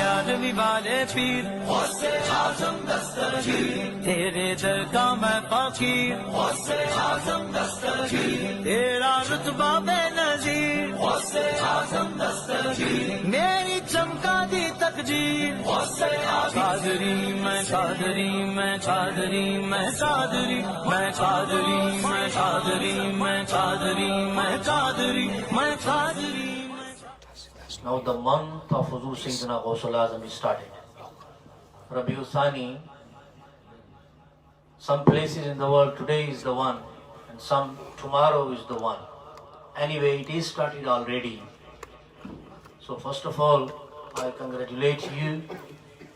ग्यारहवीं वाले पीर गौसे आजम दस्तगीर, तेरे दर का मैं फकीर गौसे आजम दस्तगीर, तेरा रुतबा बेनज़ीर गौसे आजम दस्तगीर, मेरी चमका दी तकदीर गौसे आजम। कादरी मैं कादरी मैं कादरी मैं कादरी मैं कादरी मैं कादरी मैं कादरी मैं कादरी मैं Qadri. Now the month of Huzur Sayyidina Ghawsul Azam is started. Rabiul Thani, some places in the world today is the one, and some tomorrow is the one. Anyway, it is started already. So first of all, I congratulate you,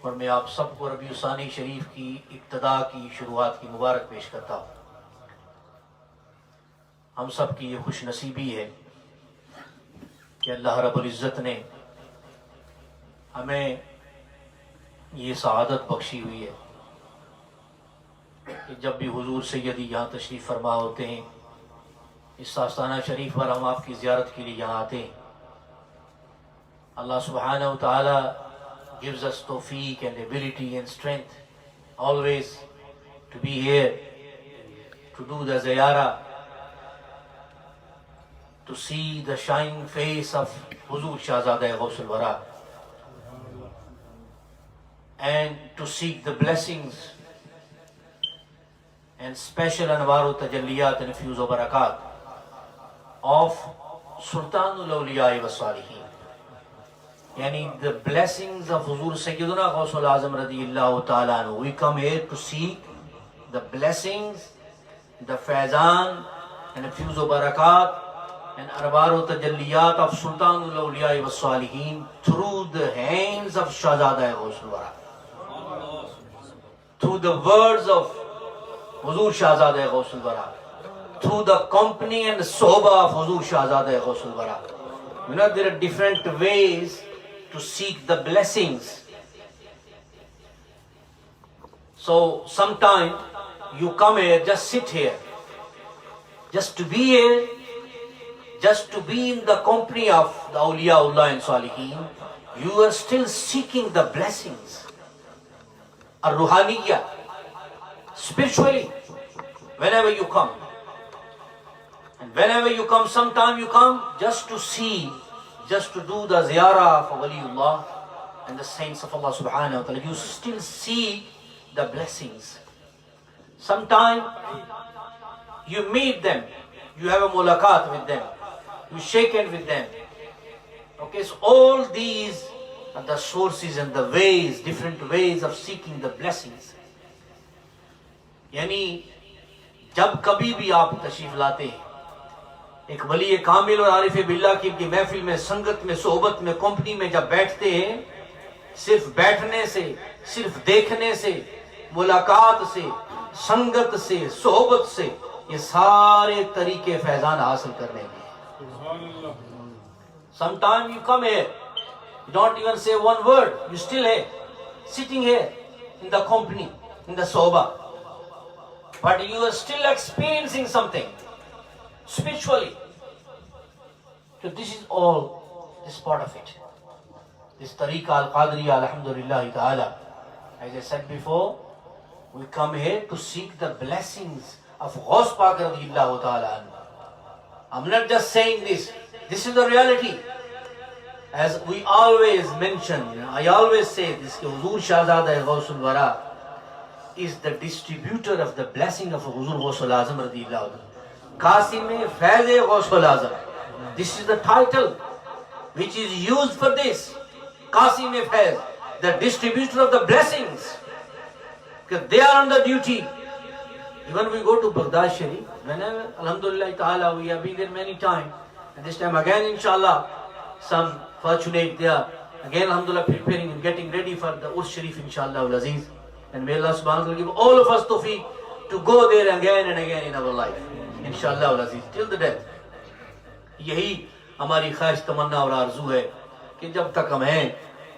اور میں آپ سب کو ربیع ثانی شریف کی ابتدا کی شروعات کی مبارک پیش کرتا ہوں. ہم سب کی یہ خوش نصیبی ہے کہ اللہ رب العزت نے ہمیں یہ سعادت بخشی ہوئی ہے کہ جب بھی حضور سیدی یہاں تشریف فرما ہوتے ہیں، اس آستانہ شریف پر ہم آپ کی زیارت کے لیے یہاں آتے ہیں. اللہ سبحانہ و تعالی gives us tawfiq and ability and strength always to be here, to do the ziyarah, to see the shining face of Huzur Shahzada Ghawsul Wara, and to seek the blessings and special anwaru tajalliyat and fuyuz wa barakat of Sultanul Awliya wa Salihin. Yani the blessings of Huzur Sayyidina Ghawsul Azam radiyallahu ta'ala anhu. We come here to seek the blessings, the faizan and fuyuz wa barakat and arbaru tajalliyat of Sultanul Awliya wa Salihin through the hands of Shahzada Ghawsul Wara, through the words of Huzur Shahzada Ghawsul Wara, through the company and the sohbah of Huzur Shahzada Ghawsul Wara. You know, there are different ways to seek the blessings. So sometime you come here, just sit here, just to be here, just to be in the company of the Awliyaullah and Salihin. You are still seeking the blessings, ar-ruhaniyya, spiritually, whenever you come. And whenever you come, sometime you come just to see, just to do the ziyarah of Waliullah and the saints of Allah subhanahu wa ta'ala. You still see the blessings. Sometime you meet them, you have a mulaqat with them, you shake hands with them. Okay, so all these are the sources and the ways, different ways of seeking the blessings. یعنی جب کبھی بھی آپ تشریف لاتے ہیں، ایک ولی کامل اور عارف باللہ کی محفل میں، سنگت میں، صحبت میں، کمپنی میں جب بیٹھتے ہیں، صرف بیٹھنے سے، صرف دیکھنے سے، ملاقات سے، سنگت سے، صحبت سے، یہ سارے طریقے فیضان حاصل کرنے میں. Sometime you come here, you don't even say one word, you still here, sitting here in the company, in the sohbah, but you are still experiencing something spiritually. So this is all, this part of it. This tariqa al-Qadriya, alhamdulillah ta'ala. As I said before, we come here to seek the blessings of Ghaus Pak radiyallahu ta'ala. I'm not just saying this. This is the reality. As we always mention, I always say this, Huzur Shahzada Ghawsul Wara is the distributor of the blessing of Huzur Ghawsul Azam radiyallahu ta'ala. Qasim Faiz Ghawsul Azam. This is the title which is used for this. Qasim Faiz, the distributor of the blessings. Because they are on the duty. Even we go to Baghdad Sharif, whenever, alhamdulillah ta'ala, we have been there many times. And this time again, inshallah, some fortunate they are again, alhamdulillah, preparing and getting ready for the Urs Sharif, inshallah, al-Aziz. And may Allah subhanahu wa ta'ala give all of us tawfiq to go there again and again in our life. Inshallah, al-Aziz, till the death. یہی ہماری خواہش تمنا اور آرزو ہے کہ جب تک ہم ہیں،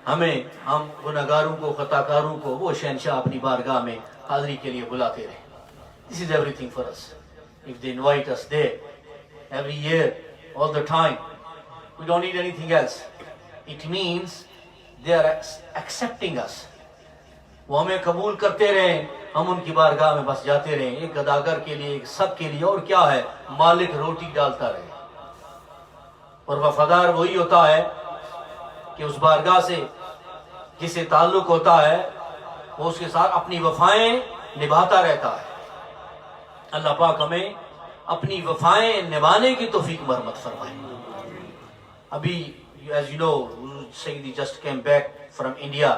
ہم گناہگاروں کو، خطاکاروں کو وہ شہنشاہ اپنی بارگاہ میں حاضری کے لیے بلاتے رہیں. This is everything for us. If they invite us there every year, all the time, we don't need anything else. It means they are accepting us. وہ ہمیں قبول کرتے رہیں, ہم ان کی بارگاہ میں بس جاتے رہیں. ایک اداکار کے لیے, ایک سب کے لیے, اور کیا ہے, مالک روٹی ڈالتا رہے. اور وفادار وہی ہوتا ہے کہ اس بارگاہ سے جسے تعلق ہوتا ہے وہ اس کے ساتھ اپنی وفائیں نبھاتا رہتا ہے. اللہ پاک ہمیں اپنی وفائیں نبھانے کی توفیق مرحمت فرمائے. ابھی as you know, Sayyidi just came back from India,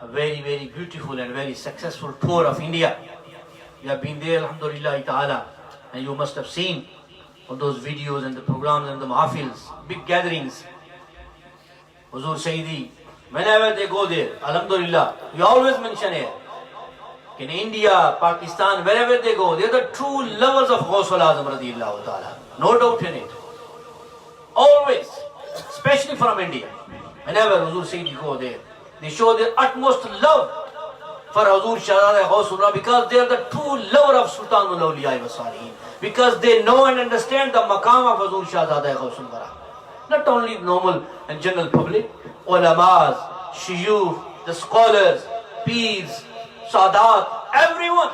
a very very beautiful and very successful tour of India. You have been there, alhamdulillah ta'ala, and you must have seen all those videos and the programs and the mahafils, big gatherings. Huzur Sayyidi, whenever they go there, alhamdulillah, we always mention here, in India, Pakistan, wherever they go, they are the true lovers of Ghawsul Azam radiyallahu ta'ala. No doubt in it. Always, especially from India. Whenever Huzur Sayyidi go there, they show their utmost love for Huzur Shahzada Ghawsul, because they are the true lover of Sultanul Awliya wa Salihin. Because they know and understand the maqam of Huzur Shahzada Ghawsul Wara. Not only normal and general public, ulamas, shuyukh, the scholars, peers, Sadat, everyone,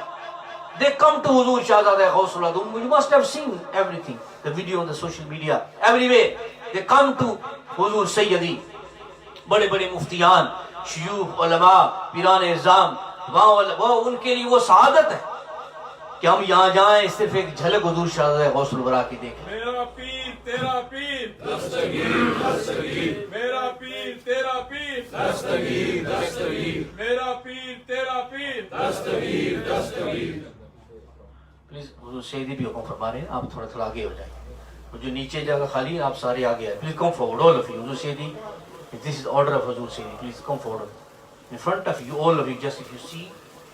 they come to Huzur Shahzada Ghawsul Azam. You must have seen everything, the video on the social media, everywhere. They come to Huzur Sayyidi. بڑے بڑے مفتیان, شیوخ, علماء, پیران اعظام, وہ ان کے لیے وہ سعادت ہے کہ ہم یہاں جائیں, صرف ایک جھلک حضور شہزادہ غوث الورا کی دیکھیں. میرا پیر تیرا پیر دستگیر دستگیر, میرا پیر تیرا پیر دستگیر دستگیر, میرا پیر تیرا پیر دستگیر دستگیر. پلیز حضور سیدی بھی حکم فرما رہے ہیں, آپ تھوڑا تھوڑا آگے ہو جائیں. وہ جو نیچے جگہ خالی ہے, آپ سارے آگے آئیں. Please come forward, all of you. حضور سیدی, this is order of Huzur Sayyidi, please come forward. In front of you, all of you, just if you see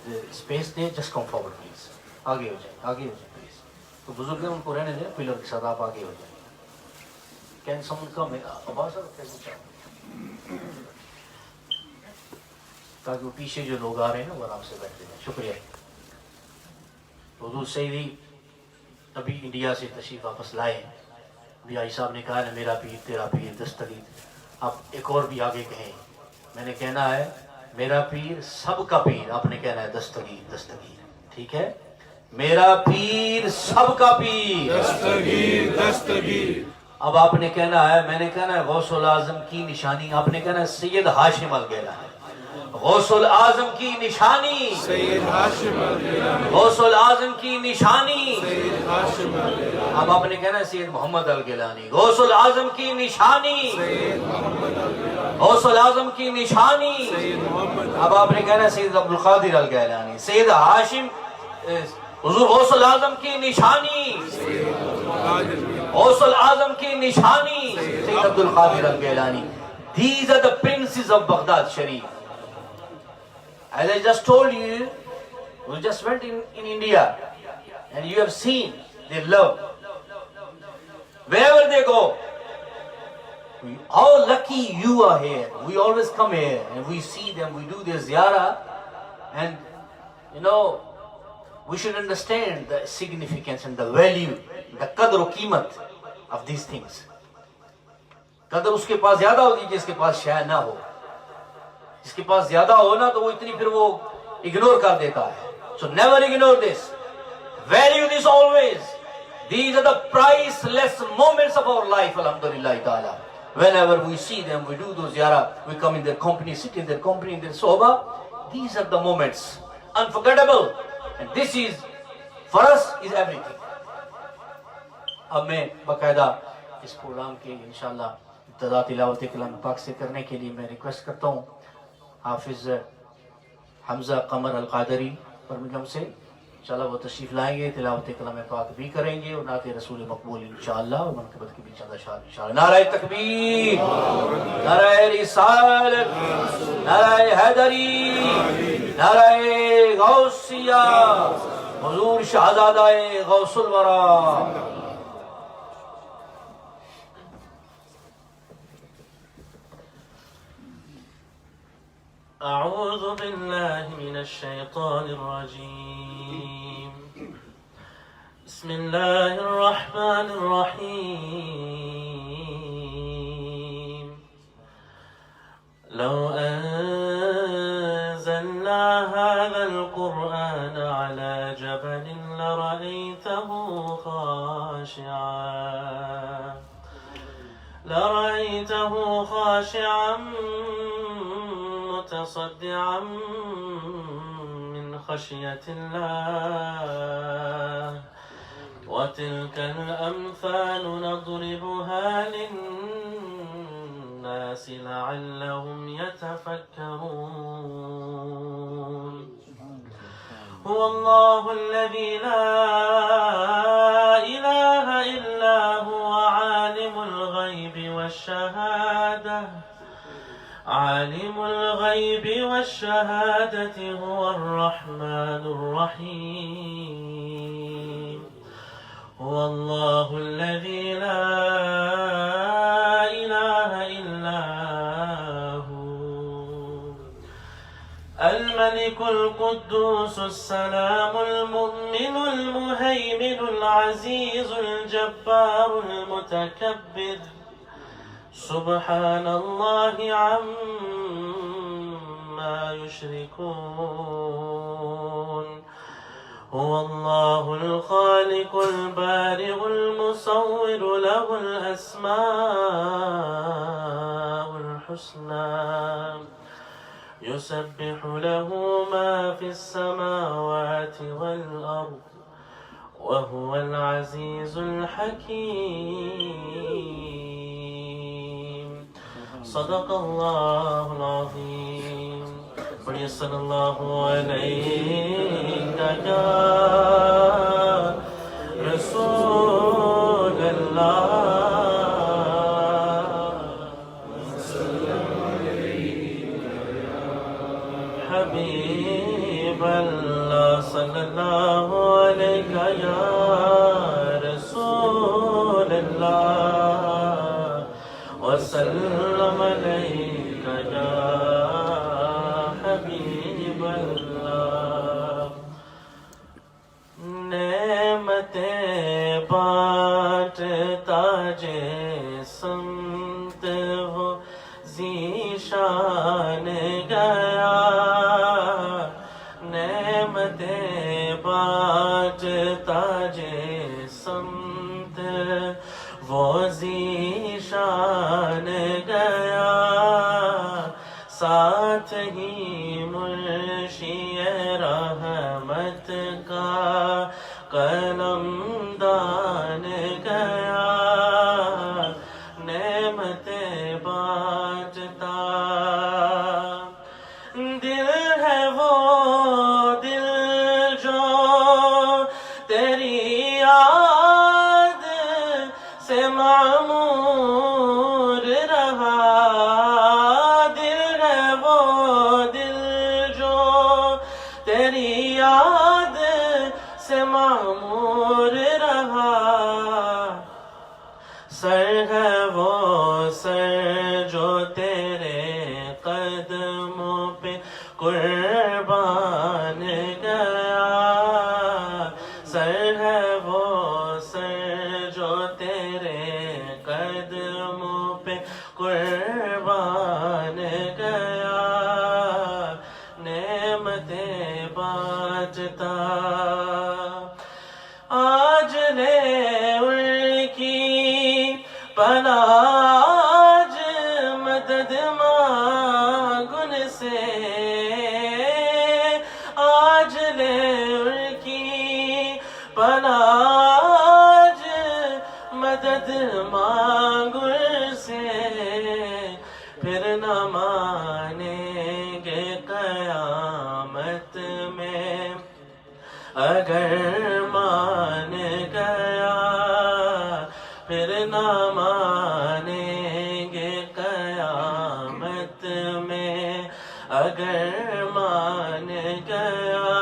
the space there, just come forward, please. آگے ہو جائیں, آگے ہو جائیں, please. تو بزرگ ہیں, ان کو رہنے دیں, پلر کے ساتھ آپ آگے ہو جائیں. Can someone come? آواز تاکہ وہ پیچھے جو لوگ آ رہے ہیں نا وہ آرام سے بیٹھتے ہیں. شکریہ. حضور سیدی ابھی انڈیا سے تشریف واپس لائے. ابھی آئی صاحب نے کہا ہے میرا پیر تیرا پیر دستگیر. آپ ایک اور بھی آگے کہیں. میں نے کہنا ہے میرا پیر سب کا پیر, آپ نے کہنا ہے دستگیر دستگیر. ٹھیک ہے, میرا پیر سب کا پیر دستگیر دستگیر. اب آپ نے کہنا ہے, میں نے کہنا ہے غوث الاعظم کی نشانی, آپ نے کہنا ہے سید ہاشم الگیلانی. غوث الاعظم کی نشانی سید ہاشم الگیلانی, غوث الاعظم کی نشانی. سید ہاشم الگیلانی. اب آپ نے کہنا ہے سید محمد الگیلانی. غوث الاعظم کی نشانی سید محمد الگیلانی. غوث الاعظم کی نشانی. سید محمد. اب آپ نے کہنا ہے سید عبدالقادر الگیلانی. سید ہاشم, حضور غوث الاعظم کی نشانی, غوث الاعظم کی نشانی سید Abdul Qadir الگیلانی. These are the princes of Baghdad Sharif. As I just told you, we just went in India and you have seen their love. Wherever they go, how lucky you are here. We always come here and we see them, we do their ziyarah, and you know, we should understand the significance and the value, the qadr و قیمت of these things. قدر اس کے پاس زیادہ ہوتی جس کے پاس شے نہ ہو. جس کے پاس زیادہ ہو نا تو وہ اتنی پھر وہ اگنور کر دیتا ہے. So never ignore this. Value this always. These are the priceless moments of our life, alhamdulillah ta'ala. Whenever we see them, we do those ziyarah, we come in their company, sit in their company, in their sohbah. These are the moments, unforgettable. And this is, for us, is everything. اب میں باقاعدہ اس programme کے انشاءاللہ ابتدا تلاوت کلام پاک سے کرنے کے لیے میں ریکویسٹ کرتا ہوں حافظ حمزہ قمر القادری برمنگھم سے. انشاءاللہ وہ تشریف لائیں گے, تلاوت کلام پاک بھی کریں گے اور نعت رسول مقبول انشاءاللہ اور منقبت کے بھی چند اشعار انشاءاللہ. نعرہ تکبیر, نعرہ رسالت, نعرہ حیدری, نعرہ غوثیہ, حضور شہزادہ غوث الورا. أعوذ بالله من الشيطان الرجيم. بسم الله الرحمن الرحيم. لو أنزلنا هذا القرآن على جبل لرأيته خاشعا متصدعا من خشية الله وتلك الأمثال نضربها للناس لعلهم يتفكرون هو الله الذي لا إله إلا هو عالم الغيب والشهادة هو الرحمن الرحيم هو الله الذي لا إله إلا هو الملك القدوس السلام المؤمن المهيمن العزيز الجبار المتكبر سبحان الله عما يشركون هو الله الخالق البارئ المصور له الأسماء الحسنى يسبح له ما في السماوات والأرض وهو العزيز الحكيم صدق الله العظيم صلى الله عليك يا رسول الله حبيب الله صلى الله عليك يا رسول الله وسلم عليك يا حبيب الله نعمتیں بانٹتا سمت وہ ذیشان گیا نعمتیں بانٹتا سمت وہ ذیشان گیا ساتھ ہی منشی رحمت کا قلم دان گیا نعمتیں بانٹتا دل ہے وہ دل جو تیری یاد سے معمور رہا دل ہے وہ دل جو تیری یاد سے معمور رہا سر ہے وہ سر جو تیرے قدموں پہ قربان گیا سر ہے وہ سر جو تیرے قدموں پہ قربان گیا نعمتیں بانٹتا آج لے ان کی پناہ آج مدد مانگ ان سے آج لے ان کی پناہ آج مدد مانگ ان سے پھر نہ مانیں گے قیامت میں اگر مان گیا پھر نہ مانیں گے قیامت میں اگر مان گیا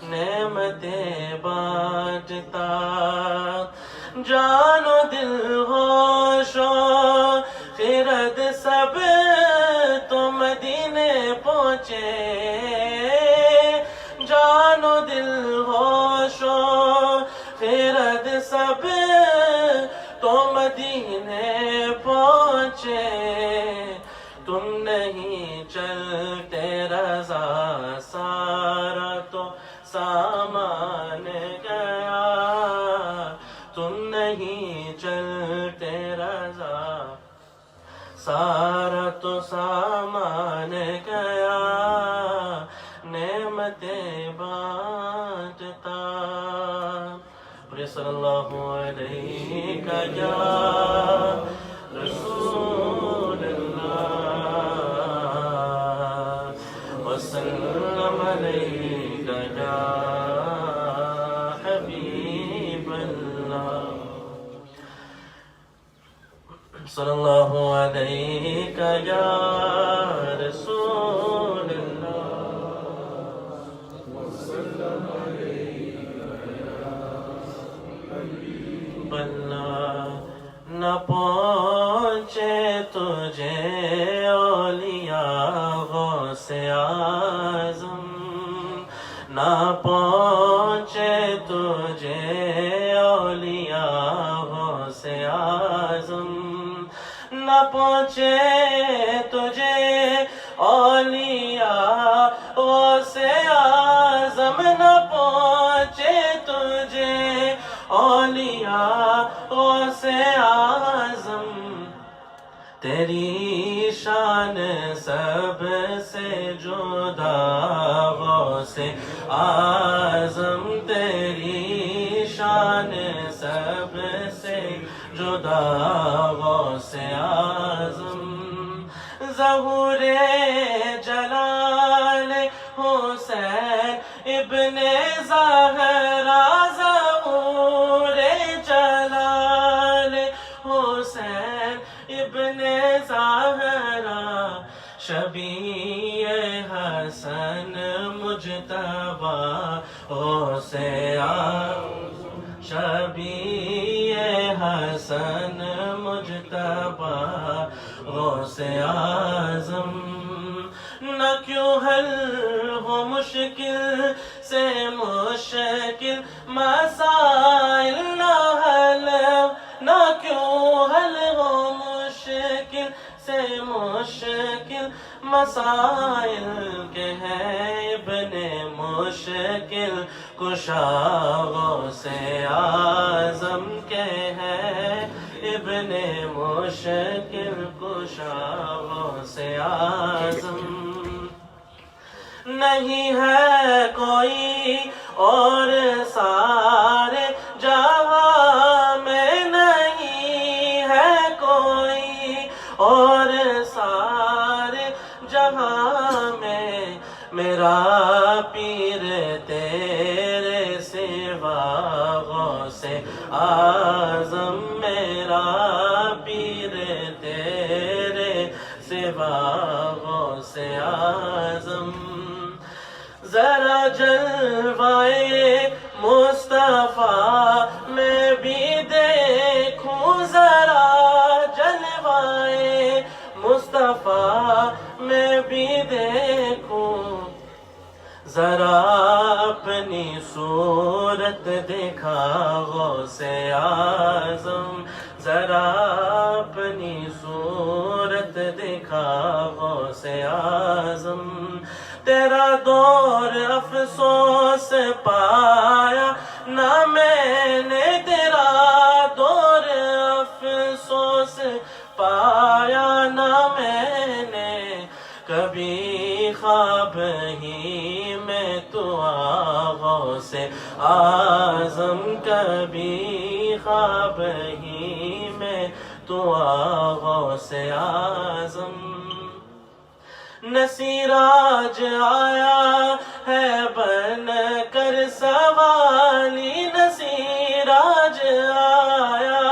نعمتیں بانٹتا جان و دل ہوش و خرد سب تو مدینے پہنچے جان و دل ہوش و خرد سب تو مدینے پہنچے تم چلتے رضا سارا تو سامان گیا، تم نہیں چلتے رضا سارا تو سامان گیا، نعمتیں بانٹتا۔ صلی اللہ علیہ یا رسول اللہ، وسلم علیہ یا حبیب اللہ، صلی اللہ علیہ یا رسول اللہ، وسلم نہ پہنچے تجھے اولیاء غوث اعظم، نہ پہنچے تجھے اولیاء غوث اعظم، نہ پہنچے تجھے اولیاء غوث اعظم، نہ پہنچے تجھے اولیاء غوث اعظم، تیری شان سب سے جدا غوث اعظم، تیری شان سب سے جدا غوث اعظم، ظہور جلال حسین ابن زہرا، ظہور جلال حسین ابن زہرا، شبیہ حسن مجتبی غوث اعظم، شبیہ حسن مجتبی غوث اعظم، نہ کیوں حل ہو مشکل سے مشکل مسائل، نہ کیوں حل ہو مشکل سے مشکل مسائل، کے ہے ابن مشکل کشا غوث اعظم، کے ہے ابن مشکل کشا غوث اعظم، نہیں ہے کوئی اور سارے جہاں میں، نہیں ہے کوئی اور سارے جہاں میں، میرا پیر تیرے سوا غوث اعظم، میرا پیر تیرے سوا غوث اعظم، ذرا جلوائے مصطفیٰ میں بھی دیکھوں، ذرا جلوائے مصطفیٰ میں بھی دیکھوں، ذرا اپنی صورت دکھا غوث اعظم، ذرا اپنی صورت دکھا غوث اعظم، تیرا دور افسوس پایا نہ میں نے، تیرا دور افسوس پایا نہ میں نے، کبھی خواب ہی میں تو غوث اعظم، کبھی خواب ہی میں تو غوث اعظم، نصیراج آیا ہے بن کر سوالی، نصیراج آیا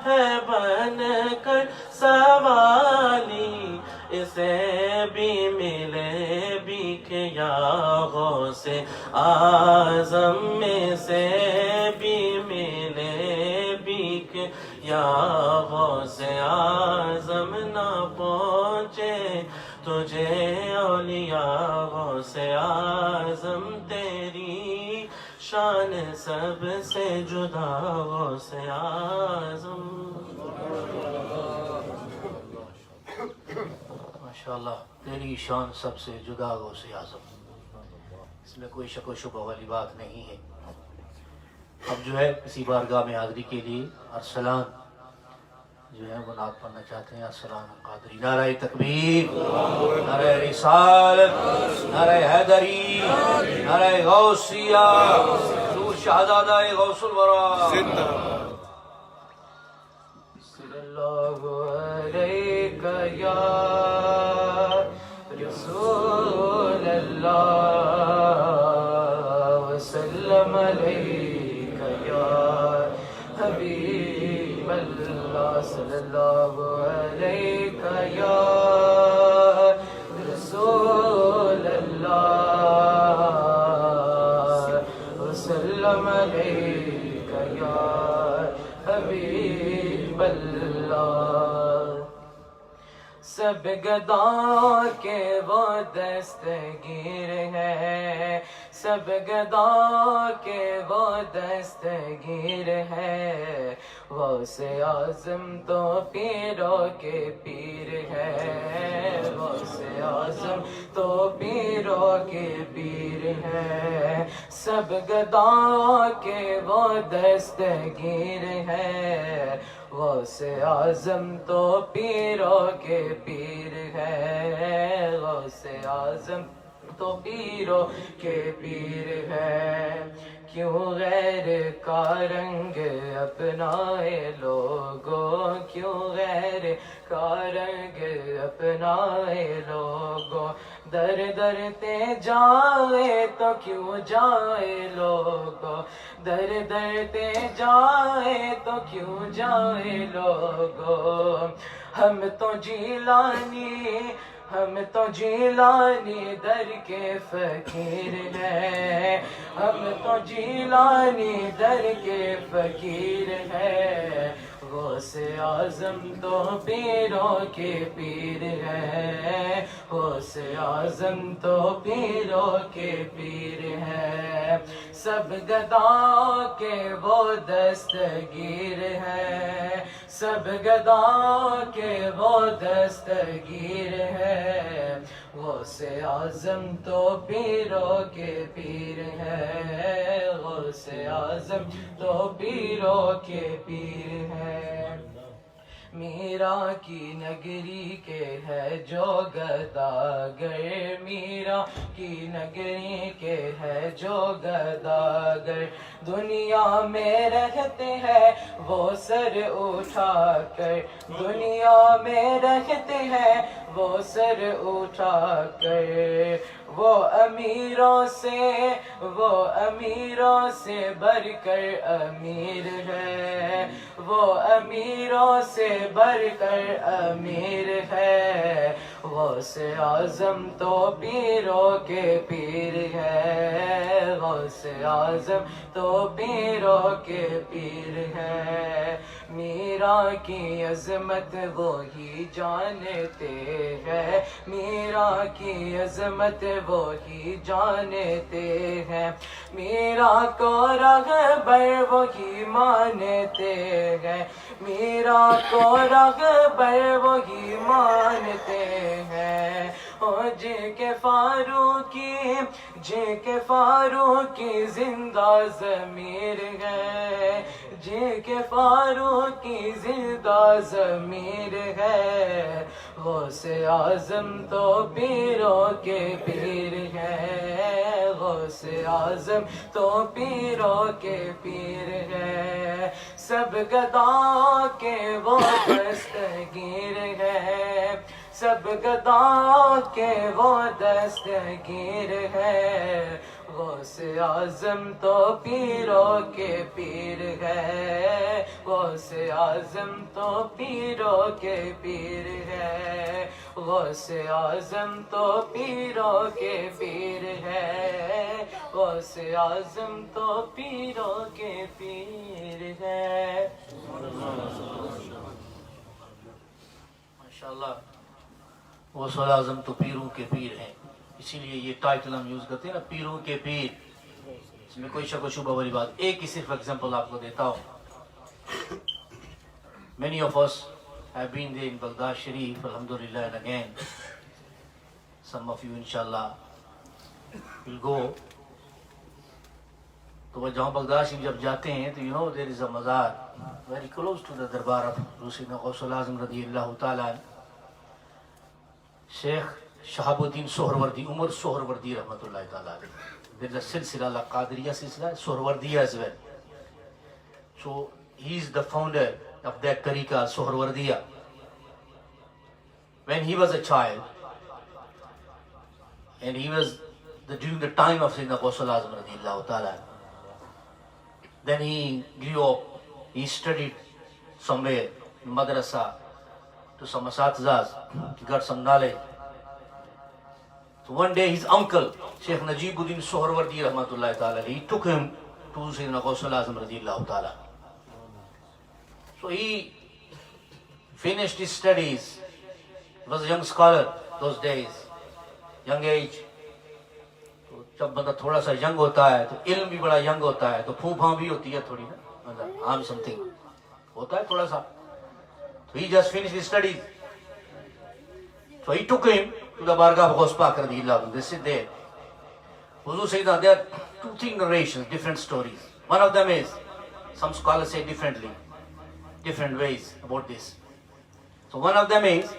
ہے بن کر سوالی، اسے بھی ملے بھی کہ یا غوث اعظم، اسے بھی ملے بھی کہ یا غوث اعظم، نہ پہنچے تجھے اولیاء غوث اعظم، تیری شان سب سے جدا غوث اعظم۔ ماشاءاللہ۔ تیری شان سب سے جدا غوث اعظم، اس میں کوئی شک و شبہ والی بات نہیں ہے۔ اب جو ہے کسی بارگاہ میں حاضری کے لیے ارسلان جو ہے وہ نعت پڑھنا چاہتے ہیں۔ ارسلان قادری، نعرہ تکبیر، نعرہ رسالت، نعرہ حیدری، نعرہ غوثیہ، حضور شہزادہ غوث الورا صلی اللہ علیہ یا رسول اللہ وسلم علیک یا حبیب اللہ، صلی اللہ علیک یا رسول اللہ وسلم علیک یا حبیب اللہ۔ سب گداں کے وہ دستگیر ہے، سب گداں کے وہ دستگیر ہے، غوث اعظم تو پیروں کے پیر ہے، غوث اعظم تو پیروں کے پیر ہے، سب گداں کے وہ دستگیر ہے، غوث اعظم تو پیروں کے پیر ہے، غوث اعظم تو پیروں کے پیر ہے۔ کیوں غیر کا رنگ اپنائے لوگوں، کیوں غیر کا رنگ اپنائے لوگوں، در در تے جائے تو کیوں جائے لوگوں، در در تے جائے تو کیوں جائے لوگوں، ہم تو جیلانی، ہم تو جیلانی در کے فقیر ہیں، ہم تو جیلانی در کے فقیر ہیں، غوث اعظم تو پیروں کے پیر ہے، غوث اعظم تو پیروں کے پیر ہے، سب گداں کے وہ دستگیر ہے، سب گداں کے وہ دستگیر ہے، غوث اعظم تو پیروں کے پیر ہے، غوث اعظم تو پیروں کے پیر ہے۔ میرا کی نگری کے ہے جو گداگر، میرا کی نگری کے ہے جو گداگر، دنیا میں رہتے ہیں وہ سر اٹھا کر، دنیا میں رہتے ہیں وہ سر اٹھا کر، وہ امیروں سے بڑھ کر امیر ہے، وہ امیروں سے بڑھ کر امیر ہے، غوث اعظم تو پیروں کے پیر ہے، غوث اعظم تو پیروں کے پیر ہے، میرا کی عظمت وہی جانتے ہیں، میرا کی عظمت وہی جانتے ہیں، میرا کو رہبر وہی مانتے ہیں، میرا کو رہبر وہی مانتے ہیں، جے کے فاروقی زندہ ضمیر ہے، جے کے فاروقی زندہ ضمیر ہے، غوث اعظم تو پیروں کے پیر ہے، غوث اعظم تو پیروں کے پیر ہے، سب گداں کے وہ دستگیر ہے، سب گداں کے وہ دستگیر ہے، غوث اعظم تو پیروں کے پیر ہے، غوث اعظم تو پیروں کے پیر ہے، غوث اعظم تو پیروں کے پیر ہے، غوث اعظم تو پیروں کے پیر ہے۔ ماشاءاللہ، غوث اعظم تو پیروں کے پیر ہیں، اسی لیے یہ ٹائٹل ہم یوز کرتے ہیں نا، پیروں کے پیر، اس میں کوئی شک و شبہ والی بات۔ ایک ہی صرف ایگزامپل آپ کو دیتا ہوں۔ Many of us have been there in Baghdad Sharif, alhamdulillah, and again some of you inshallah will go. تو وہ جہاں بغداد شریف جب جاتے ہیں تو there is a مزار very close to the دربار of سیدنا غوث العظم رضی اللہ تعالیٰ عنہ. شیخ شہاب الدین سہروردی, عمر سہروردی رحمۃ اللہ تعالیٰ علیہ. There is a silsila like Qadiriyya silsila, Suhrawardi as well. So he is the founder of that tariqa, Suhrawardiya. When he was a child, and he was during the time of Sayyidina Ghaus al-Azam radiyallahu ta'ala, then he grew up, he studied somewhere in madrasa to some asatizas, he got some knowledge. So one day his uncle, Sheikh Najibuddin Suhrawardi rahmatullahi ta'ala, he took him to Sayyidina Ghaus al-Azam radiyallahu ta'ala. So he finished his studies. He was a young scholar those days, young age. جب بندہ تھوڑا سا young ہوتا ہے تو علم بھی بڑا ینگ ہوتا ہے, تو پھوں پھاں بھی ہوتی ہے تھوڑی نا, عام سم تھنگ ہوتا ہے تھوڑا سا. So he just finished his studies. So he took him to the Bargah of Ghaus Pak radiyallahu anhu. They sit there. Huzur Sayyidina, there are 2-3 narrations, different stories. One of them is, some scholars say differently, different ways about this. So one of them is,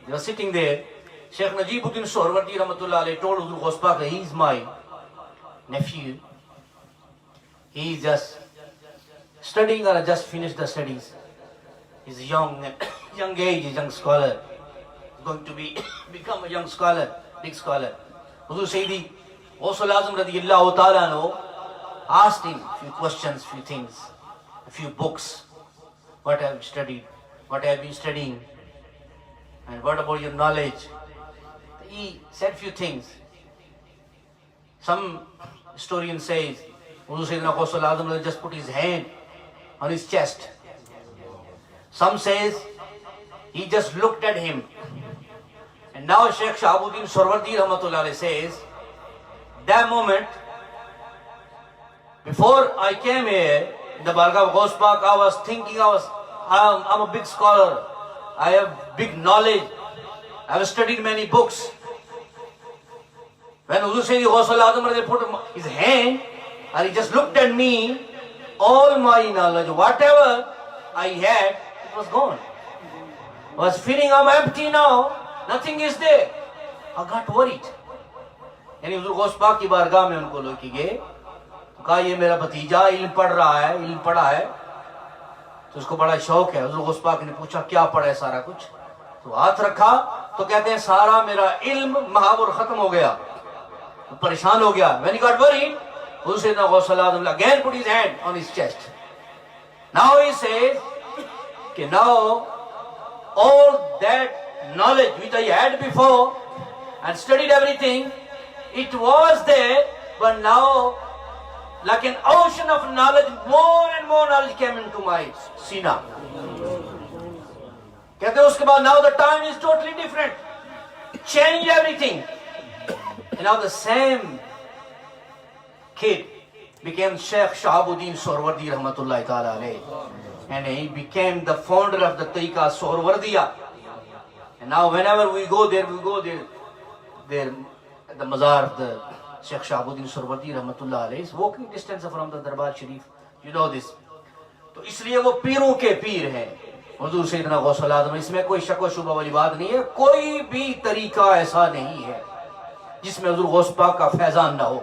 they were sitting there, Sheikh Najibuddin Suhrawardi rahmatullah alayhi told Huzur Ghaus Pak, he is my nephew. He is just studying or just finished the studies. He's young age, he's a young scholar. He's going to become a young scholar, big scholar. Huzur Sayyidi Ghaus al-Azam radiyallahu ta'ala anhu asked him a few questions, few things, a few books. What have you studied? What have you been studying? And what about your knowledge? He said few things. Some historian says, Huzur Sayyidina Ghaus al-Azam just put his hand on his chest. Some says, he just looked at him. And now Sheikh Shahabuddin Suhrawardi rahmatullah alayhi says, that moment, before I came here, in the Bargah of Ghaus Pak, I was thinking, I'm a big scholar. I have big knowledge. I have studied many books. When Huzur Sayyidi Ghaus al-Azam put his hand and he just looked at me, all my knowledge, whatever I had, it was gone. I was feeling I'm empty now. Nothing is there. I got worried. یعنی حضور غوث پاک کی بارگاہ میں ان کو لے کے گئے, تو کہا یہ میرا بھتیجا علم پڑھ رہا ہے, علم پڑھا ہے, تو اس کو بڑا شوق ہے. حضور غوث پاک نے پوچھا کیا پڑھا ہے سارا کچھ, تو ہاتھ رکھا تو کہتے ہیں سارا میرا علم محاور ختم ہو گیا, پریشان ہو گیا. When he got worried, Huzur Sayyidina Ghaus al-Azam again put his hand on his chest. Now he says, okay, now all that knowledge which I had before and studied everything, it was there, but now like an ocean of knowledge, more and more knowledge came into my sina. کہتے ہیں اس کے بعد now the time is totally different, change everything. And now the same kid became Sheikh Shahabuddin Suhrawardi rahmatullahi ta'ala alayhi, and he became the founder of the tariqa Suhrawardiya. And now whenever we go there at the mazar of the Sheikh Shahabuddin Suhrawardi rahmatullah alayhi, is walking distance from the Darbar Sharif. You know this. تو اس لیے وہ پیروں کے پیر ہیں حضور سیدنا غوث العظم. اس میں کوئی شک و شبہ والی بات نہیں ہے. کوئی بھی طریقہ ایسا نہیں ہے جس میں حضور غوث پاک کا فیضان نہ ہو.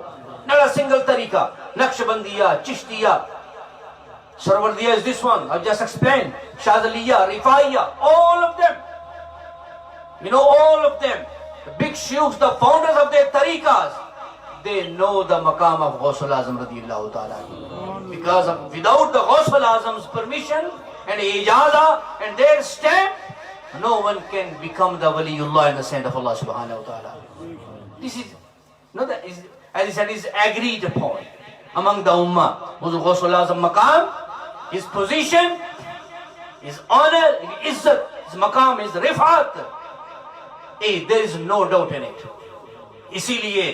Not a single طریقہ. نقشبندیہ, چشتیہ, سروردیہ is this one, I've just explained. شاذلیہ, رفائیہ, all of them. You know all of them. The big sheikhs, the founders of their tariqas, they know the maqam of Ghaus al-Azam radiyallahu ta'ala. Because without the Ghaus al-Azam's permission and ijaza and their stamp, no one can become the waliullah and the saint of Allah subhanahu wa ta'ala. This is, as he said, is agreed upon among the ummah. Huzur Ghaus al-Azam maqam, his position, his honor, his izzat, his maqam, his rifat. There is no doubt in it. اسی لیے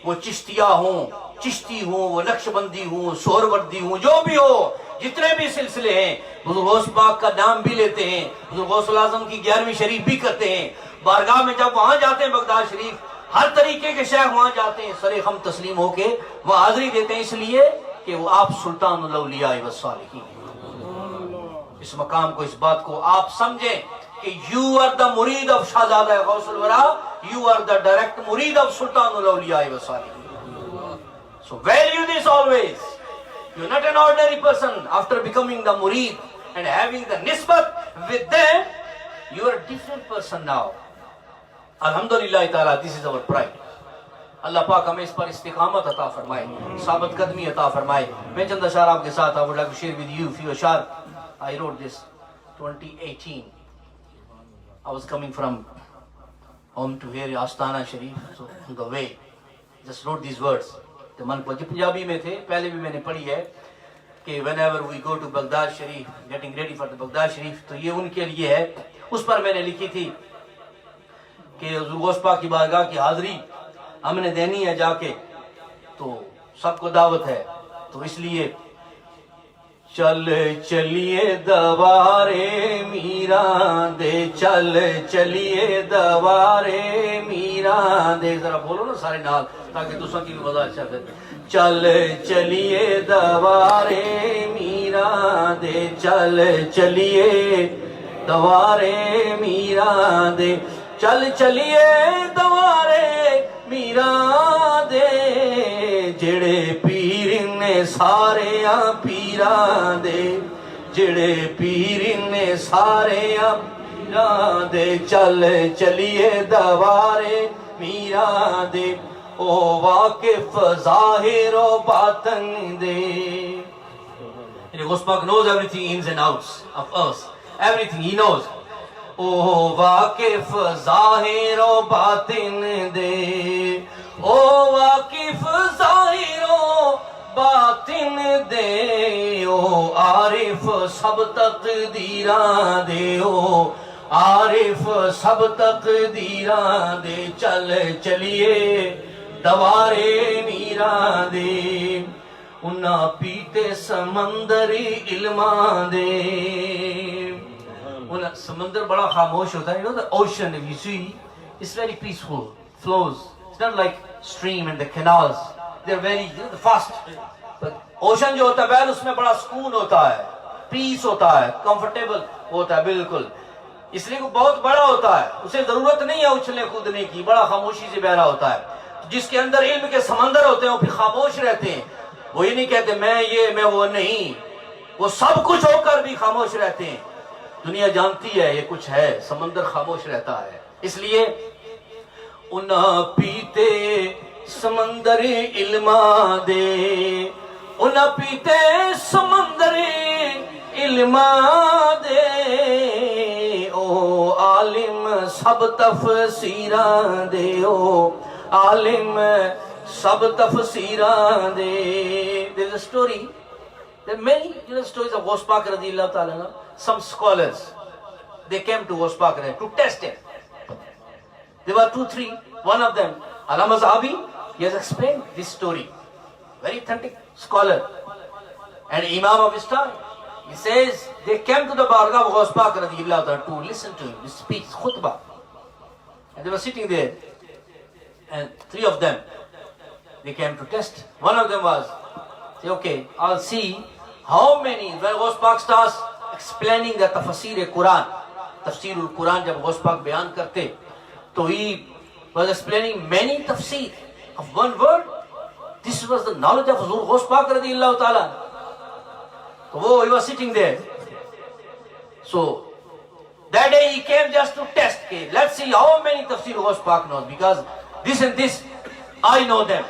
وہ چشتیہ ہوں, چشتی ہوں, وہ نقشبندی ہوں, سہروردی ہوں, جو بھی ہو, جتنے بھی سلسلے ہیں حضور غوث پاک کا نام بھی لیتے ہیں, حضور غوث اعظم کی 11ویں شریف بھی کرتے ہیں. بارگاہ میں جب وہاں جاتے ہیں بغداد شریف, ہر طریقے کے شیخ وہاں جاتے ہیں, سر خم تسلیم ہو کے وہ حاضری دیتے ہیں, اس لیے کہ وہ آپ سلطان الاولیاء والصالحین ہیں. اس مقام کو, اس بات کو آپ سمجھیں کہ you are the مرید of شہزادہ غوث الورا, you are the direct مرید of Sultan الاولیاء والصالحین. So value this always. You're not an ordinary person. After becoming the murid and having the nisbat with them, you are a different person now. Alhamdulillah ta'ala, this is our pride. اللہ پاک ہمیں اس پر استقامت عطا فرمائے, ثابت قدمی عطا فرمائے. میں چند اشعار آپ کے ساتھ I would like to share with you few اشعار. I wrote this 2018. I was coming from home to here Astana Sharif, so on the way just wrote these words. تو من کو پنجابی میں تھے, پہلے بھی میں نے پڑھی ہے کہ whenever we go to Baghdad Sharif, getting ready for the Baghdad Sharif, تو یہ ان کے لیے ہے. اس پر میں نے لکھی تھی کہ حضور غوث پاک کی بارگاہ کی حاضری ہم نے دینی ہے جا کے, تو سب کو دعوت ہے. تو اس لیے چل چلیے دوارے میران دے, چل چلیے دوارے میران دے. ذرا بولو نا سارے نال تاکہ دوسروں کی بھی مزہ اچھا کرے. چل چلیے دوارے میران دے, چل چلیے دوارے میران دے, چل چلیے دوارے میران دے. جڑے پیر نے سارے پیران دے, جڑے پیر نے سارے پیران دے, چل چلیے دوارے میران دے. او واقف ظاہر و باطن دے. Ghaus Pak knows everything ins and outs of us, everything he knows. او واقف ظاہر و باطن دے, او واقف ظاہر و باطن دے. او عارف سب تقدیران دے, او عارف سب تقدیران دے. چل چلیے دوارے میران دے, انہاں پیتے سمندری علمان دے. سمندر بڑا خاموش ہوتا ہے. You know the ocean, if you see, it's very peaceful, flows. It's not like stream and the canals. They're very, you know, the fast. But ocean جو ہوتا ہے اس میں بڑا سکون ہوتا ہے, پیس ہوتا ہے, comfortable ہوتا ہے بالکل. اس لیے وہ بہت بڑا ہوتا ہے, اسے ضرورت نہیں ہے اچھلنے کودنے کی, بڑا خاموشی سے بہ رہا ہوتا ہے. جس کے اندر علم کے سمندر ہوتے ہیں وہ پھر خاموش رہتے ہیں. وہ یہ نہیں کہتے میں یہ میں وہ نہیں, وہ سب کچھ ہو کر بھی خاموش رہتے ہیں. دنیا جانتی ہے یہ کچھ ہے, سمندر خاموش رہتا ہے. اس لیے انہاں پیتے سمندر علماں دے, انہاں پیتے سمندر علماں دے. او عالم سب تفسیراں دے, او عالم سب تفسیراں دے. There's a story. There are many, you know, stories of Ghaus Pak radiyallahu ta'ala anhu. Some scholars, they came to Ghaus Pak to test him. There were 2-3. One of them, Allama Zahabi, he has explained this story. Very authentic scholar and Imam of his time. He says they came to the Bargah of Ghaus Pak radiyallahu ta'ala to listen to him, his speech, khutbah. And they were sitting there, and 3 of them, they came to test. One of them was, say, okay, I'll see how many, when Ghaus Pak starts explaining the tafsir Quran, tafsirul Quran, jab Ghaus Pak bayan karte, so he was explaining many tafsir of one word. This was the knowledge of Huzur Ghaus Pak radiyallahu ta'ala. So he was sitting there. So that day he came just to test. Okay, let's see how many tafsir Ghaus Pak knows, because this and this I know them.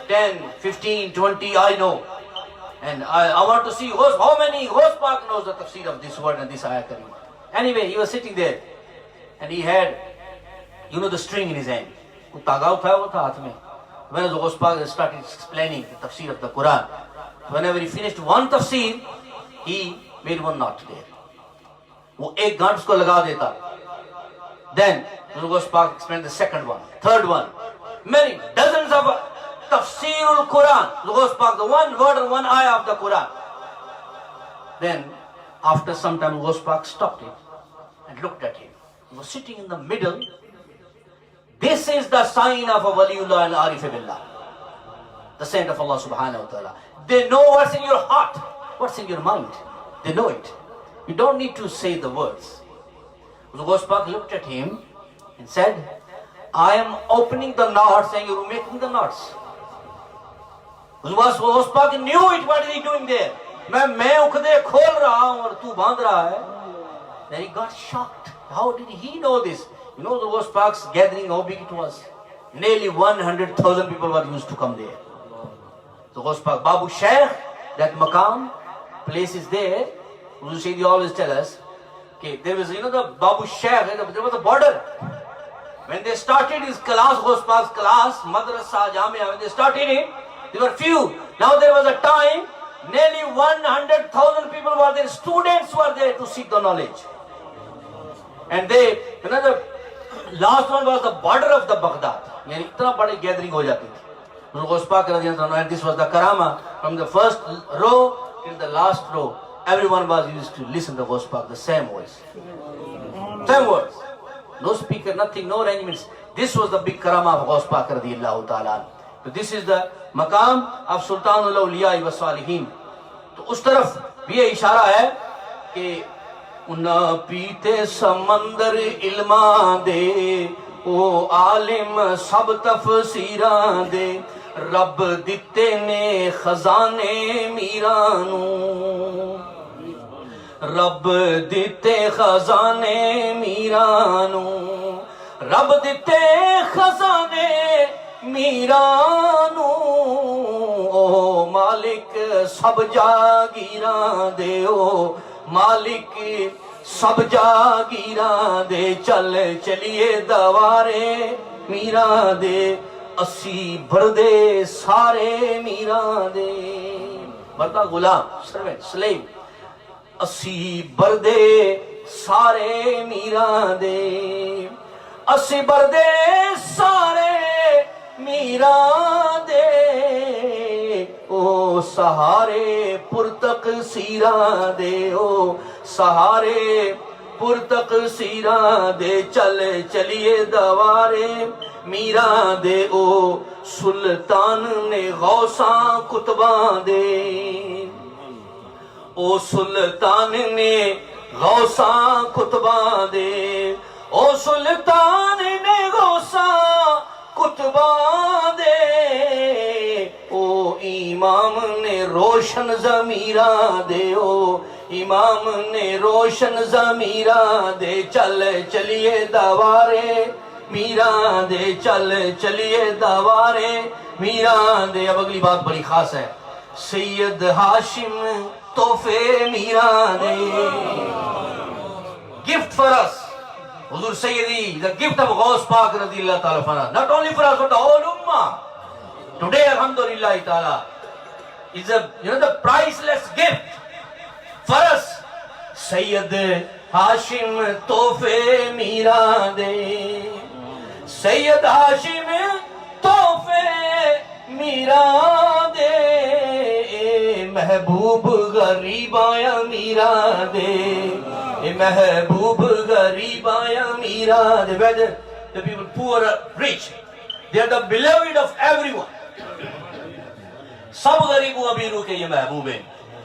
10, 15, 20 I know. And I want to see how many Ghaus Pak knows the tafsir of this word and this ayah kareem. Anyway, he was sitting there and he had, you know, the string in his hand. When Ghaus Pak started explaining the tafsir of the Quran, whenever he finished one tafsir, he made one knot there. वो एक गांठ उसको लगा देता. Then Ghaus Pak explained the second one, third one, many dozens of tafsirul Quran. Ghaus Pak, the one word and one ayah of the Quran. Then, after some time, Ghaus Pak stopped it and looked at him. He was sitting in the middle. This is the sign of a Waliullah and Arif Billah, the saint of Allah subhanahu wa ta'ala. They know what's in your heart, what's in your mind. They know it. You don't need to say the words. So Ghaus Pak looked at him and said, I am opening the knots and you're making the knots. Ghaus Pak knew it. What is he doing there? میں اکھدے کھول رہا ہوں اور تو باندھ رہا ہے. Then he got shocked. How did he know this? You know the Ghaus Pak's gathering, how big it was? Nearly 100,000 people were used to come there. So Ghaus Pak, Babu Shaykh, that maqam, place is there. Huzur Sayyidi always tell us, okay, there was, you know, the Babu Shaykh, there was a border. When they started his class, Ghaus Pak's class, Madrasa, Jamia, when they started it, there were few. Now there was a time, nearly 100,000 people were there, students were there to seek the knowledge. And they, another, last one was the border of the Baghdad. Yani itna badi gathering ho jati thi. Ghaus Pak radiyallahu anhu, and this was the karama, from the first row till the last row. Everyone was used to listen to Ghaus Pak, the same voice. Same words. No speaker, nothing, no arrangements. This was the big karama of Ghaus Pak radiyallahu ta'ala. So this is the maqam of Sultanul Awliya wa Salihin. تو اس طرف بھی یہ اشارہ ہے کہ نہ پیتے سمندر علماں دے او عالم سب تفسیراں دے رب دتے نے خزانے میرانوں رب دتے خزانے میرانوں رب دتے خزانے میرانوں او مالک سب جاگیراں دے او مالک سب جاگیراں دے چل چلیے دوارے میراں دے اسی بردے سارے میراں دے بردہ غلام سروینٹ سلیو اسی بردے سارے میراں دے اسی بردے سارے میراں دے او سہارے پرتق سیراں دے او سہارے پرتق سیراں دے چل چلیے دوارے میراں دے او سلطان نے غوثاں کتباں دے او سلطان نے غوثاں کتباں دے او سلطان نے غوثاں کتباں دے او امام نے روشن ضمیراں دے او امام نے روشن ضمیراں دے چل چلیے دوارے میراں دے چل چلیے دوارے میراں دے. اب اگلی بات بڑی خاص ہے. سید ہاشم تحفے میراں دے gift for us. Huzur Sayyidi, the gift of Ghaus Pak radiyallahu ta'ala anhu, not only for us but the whole ummah. Today, alhamdulillah ta'ala, is a, you know, the priceless gift for us. Sayyid Hashim Tofe Mira De, Sayyid Hashim Tofe Mira De, Mehboob Gharib Aya Mira De, Mehboob Gharib Aya Mira De. Whether the people poor or rich, they are the beloved of everyone. سب غریبوں امیروں کے یہ محبوب ہیں.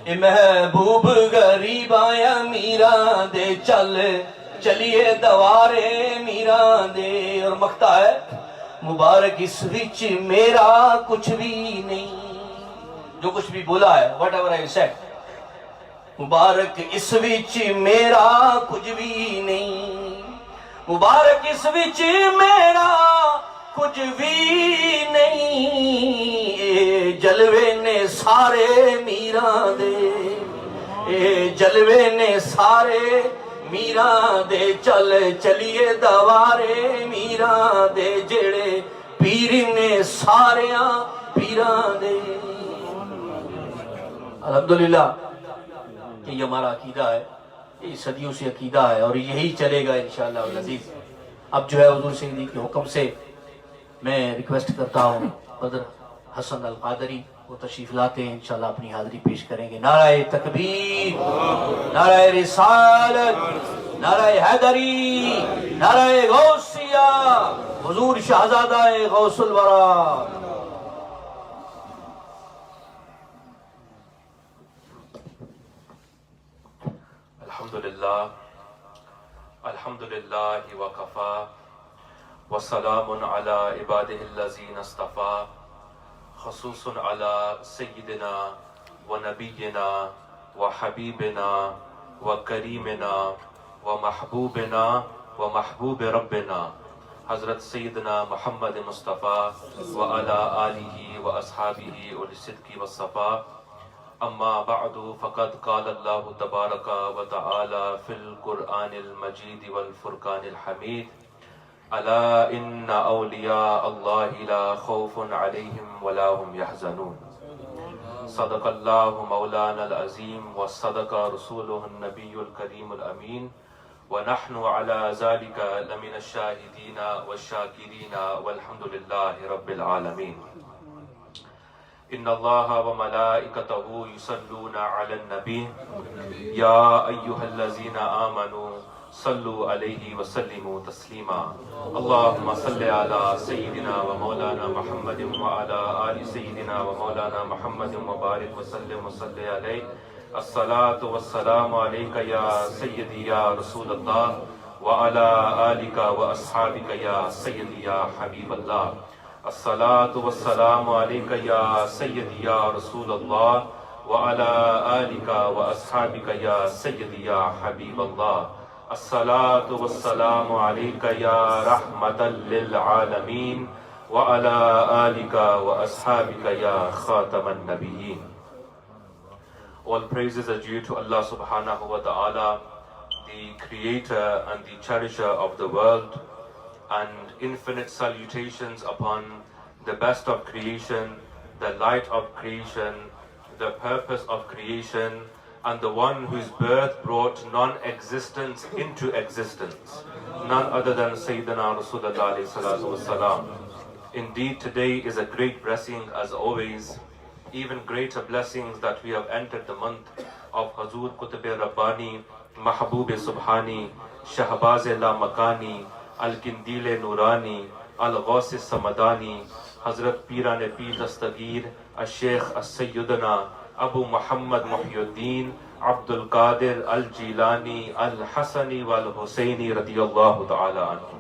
اے محبوب غریب آیا میرا دے چل چلیے دوارے میرا دے. اور مکتا ہے مبارک اس وچ میرا کچھ بھی نہیں. جو کچھ بھی بولا ہے whatever I said, مبارک اس وچ میرا کچھ بھی نہیں. مبارک اس وچ میرا کچھ بھی نہیں. اے جلوے نے سارے میراں دے, اے جلوے نے سارے میراں دے. چل چلیے دوارے میراں دے, جڑے پیر نے ساریاں پیراں دے. الحمدللہ کہ یہ ہمارا عقیدہ ہے, یہ صدیوں سے عقیدہ ہے اور یہی چلے گا انشاءاللہ العزیز. اب جو ہے حضور سیدی کے حکم سے میں ریکویسٹ کرتا ہوں بدر حسن القادری وہ تشریف لاتے ہیں انشاءاللہ اپنی حاضری پیش کریں گے. نعرہ تکبیر، نعرہ رسالت، نعرہ حیدری، نعرہ غوثیہ، حضور شہزادہ غوث الورا. الحمدللہ وکفا وسلام علی عبادہ الذین اصطفیٰ، خصوص علی سیدنا و نبینا و حبیبنا و کریمنا و محبوبنا و محبوب ربنا حضرت سیدنا محمد مصطفیٰ و علی آلہ و اصحابہ اولی الصدق والصفا. اما بعد فقد قال اللہ تبارک و تعالی فی القرآن المجید والفرقان الحمید: الا ان اولیاء اللہ لا خوف علیہم ولا هم يحزنون. صدق اللہ مولانا العظیم وصدق رسولہ النبی الکریم الامین، ونحن على ذلك لمن الشاہدین والشاکرین والحمد للہ رب العالمین. ان اللہ وملائکتہ یصلون علی النبی یا ایہا الذین آمنوا صلوا علیہ وسلموا تسلیما. اللہم صل علی سیدنا و مولانا محمد وعلی آل سیدنا و مولانا محمد وبارک وسلم وصلی علیہ. الصلاة والسلام علیک یا سیدی یا رسول اللہ وعلی آلک و اصحابک یا سیدی یا حبیب اللہ. الصلاة والسلام علیک یا سیدی یا رسول اللہ وعلی آلک و اصحابک یا سیدی یا حبیب اللہ. الصلاة والسلام علیک یا رحمتا للعالمین وعلی آلک و اصحابک یا خاتم النبیین. All praises are due to Allah subhanahu wa ta'ala, the creator and the cherisher of the world, and infinite salutations upon the best of creation, the light of creation, the purpose of creation, and the one whose birth brought non-existence into existence, none other than Sayyidina Rasulullah alayhi salatu wassalam. Indeed, today is a great blessing as always, even greater blessings that we have entered the month of Hazur Qutb Rabbani, Mahbub Subhani, Shahbaz La Makani, Al-Kindil Nurani, Al-Ghaus Samadani, Hazrat Piran Pir Dastagir, Al-Sheikh As-Sayyidana, Abu Muhammad Muhyiddin, Abdul Qadir Al-Jilani, Al-Hasani Wal-Husaini radiyallahu ta'ala anhu.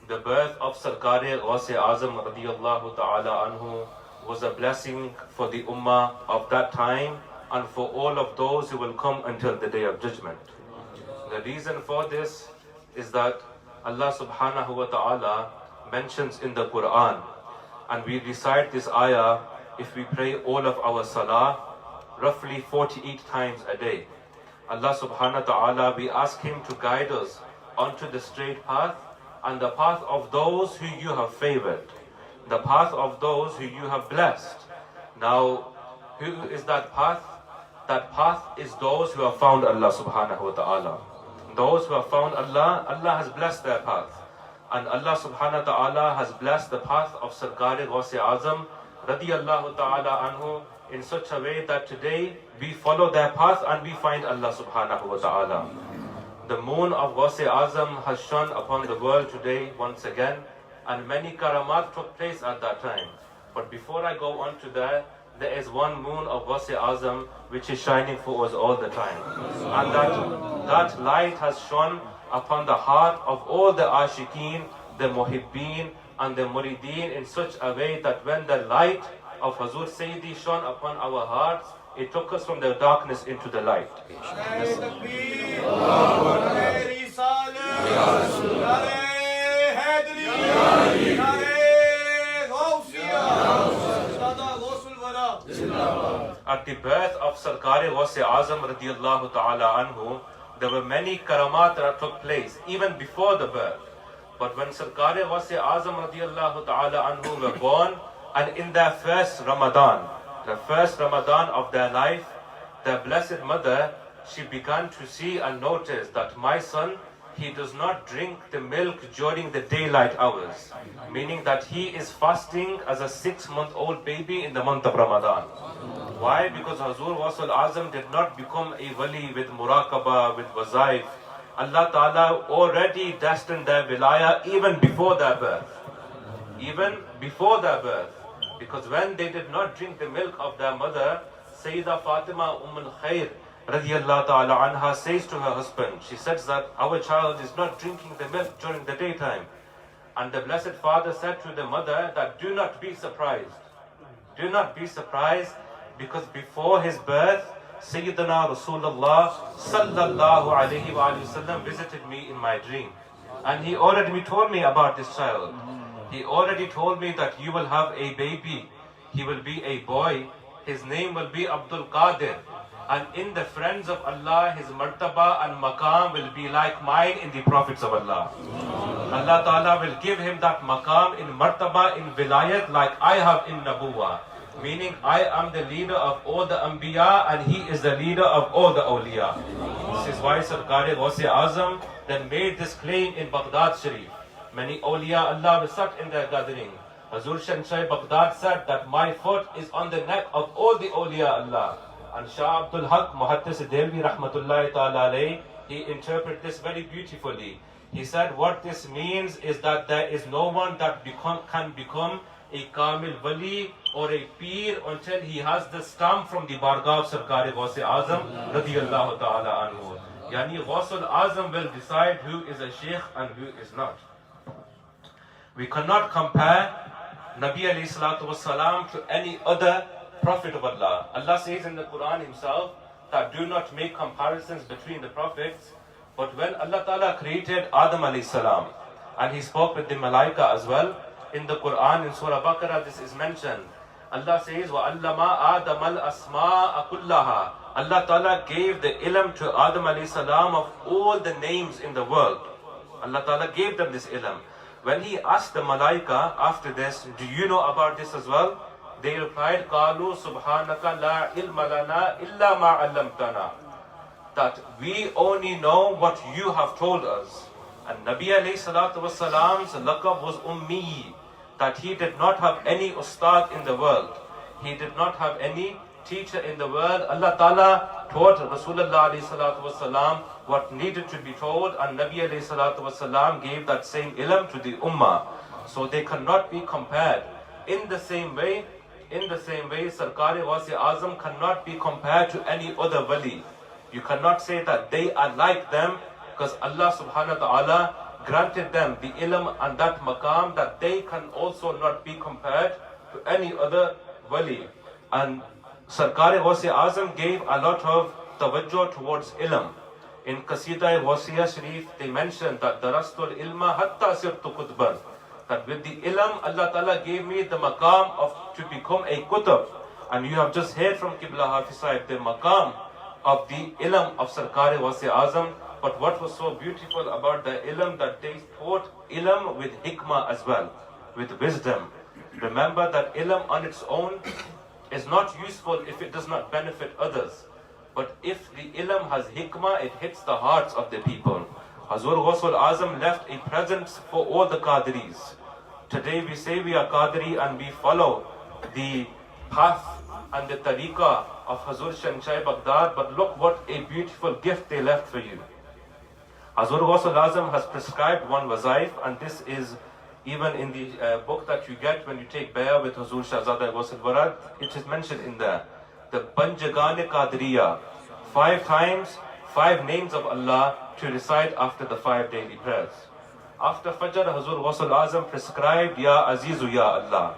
The birth of Sarkar-e Ghaus-e Azam radiyallahu ta'ala anhu was a blessing for the ummah of that time and for all of those who will come until the day of judgment. The reason for this is that Allah subhanahu wa ta'ala mentions in the Quran, and we recite this ayah if we pray all of our salah roughly 48 times a day. Allah subhanahu wa ta'ala, we ask Him to guide us onto the straight path and the path of those who you have favored, the path of those who you have blessed. Now, who is that path? That path is those who have found Allah subhanahu wa ta'ala. Those who have found Allah, Allah has blessed their path. And Allah subhanahu wa ta'ala has blessed the path of Sarkar-e Ghaus-e Azam radiyallahu ta'ala anhu in such a way that today we follow their path and we find Allah subhanahu wa ta'ala. The moon of Ghaus-e Azam has shone upon the world today once again, and many karamat took place at that time. But before I go on to that, there is one moon of Ghaus-e Azam which is shining for us all the time. And that light has shone upon the heart of all the ashiqeen, the muhibbeen and the murideen in such a way that when the light of Hazur Sayyidi shone upon our hearts, it took us from the darkness into the light. At the birth of Sarkar-e Ghaus-e Azam radiyallahu ta'ala anhu, there were many karamat that took place even before the birth. But when Sarkar-e Ghaus-e Azam radiyallahu ta'ala anhu were born, and in their first Ramadan, the first Ramadan of their life, their blessed mother, she began to see and notice that my son he does not drink the milk during the daylight hours, meaning that he is fasting as a 6-month-old baby in the month of Ramadan. Why? Because Hazur Ghaus al-Azam did not become a wali with muraqabah, with wazaif. Allah Ta'ala already destined their wilaya even before their birth. Even before their birth. Because when they did not drink the milk of their mother, Sayyidah Fatima al-Khair radiyallahu ta'ala anha says to her husband, she says that our child is not drinking the milk during the daytime. And the Blessed Father said to the mother that do not be surprised. Do not be surprised, because before his birth, Sayyidina Rasulullah sallallahu alayhi wa sallam visited me in my dream. And he already told me about this child. He already told me that you will have a baby. He will be a boy. His name will be Abdul Qadir. And in the friends of Allah, his martaba and maqam will be like mine in the prophets of Allah. Allah Ta'ala will give him that maqam in martaba, in vilayat, like I have in nabuwa. Meaning I am the leader of all the anbiya and he is the leader of all the awliya. This is why Sarkar Ghaus Azam then made this claim in Baghdad Sharif. Many awliya Allah were sat in their gathering. Hazur Shanshay Baghdad said that my foot is on the neck of all the awliya Allah. And Shah Abdul Haq Muhaddis Delvi Rahmatullahi Ta'ala alayhi, he interpreted this very beautifully. He said what this means is that there is no one that can become a Kamil Wali or a Peer until he has the stamp from the Bargah of Sarkar Ghaus Azam radiyallahu ta'ala anhu. Yani Ghaus al-Azam will decide who is a Sheikh and who is not. We cannot compare Nabi alayhi salatu wasalam to any other Prophet of Allah. Allah says in the Quran himself that do not make comparisons between the prophets. But when Allah Ta'ala created Adam alayhi salam and he spoke with the Malaika as well, in the Quran in Surah Baqarah this is mentioned. Allah says, وَعَلَّمَا آدَمَ الْأَسْمَاءَ كُلَّهَا. Allah Ta'ala gave the ilm to Adam alayhi salam of all the names in the world. Allah Ta'ala gave them this ilm. When he asked the Malaika after this, do you know about this as well? They replied, قَالُوا سُبْحَانَكَ لَا عِلْمَ لَنَا إِلَّا مَا عَلَّمْتَنَا. That we only know what you have told us. And Nabi alayhi salatu wasalam's laqab was Ummi, that he did not have any ustad in the world. He did not have any teacher in the world. Allah Ta'ala taught Rasulullah alayhi salatu wasalam what needed to be told, and Nabi alayhi salatu wasalam gave that same ilm to the ummah. So they cannot be compared. In the same way, Sarkar Ghaus Azam cannot be compared to any other wali. You cannot say that they are like them, because Allah subhanahu wa ta'ala granted them the ilm and that maqam that they can also not be compared to any other wali. And Sarkar Ghaus Azam gave a lot of tawajjuh towards ilm. In Qasida Ghausiyya Sharif they mentioned that darastul ilma hatta sirtu qutban, that with the ilm Allah Ta'ala gave me the maqam of to become a kutub. And you have just heard from Qibla Hafiz Sahib the maqam of the ilm of Sarkar Ghaus Azam. But what was so beautiful about the ilm, that they taught ilm with hikmah as well, with wisdom. Remember that ilm on its own is not useful if it does not benefit others. But if the ilm has hikmah, it hits the hearts of the people. Hazur Ghaus Azam left a present for all the Qadiris. Today we say we are Qadiri and we follow the path and the tariqah of Hazur Shanshay Baghdad, but look what a beautiful gift they left for you. Hazur Ghaus Azam has prescribed one wazaif, and this is even in the book that you get when you take bay'ah with Hazur Shahzada Ghaus al-Warad. It is mentioned in there. The Banjagane Qadriya, 5 times, 5 names of Allah to recite after the 5 daily prayers. After Fajr, Hazur Ghaus Azam prescribed Ya Azizu Ya Allah.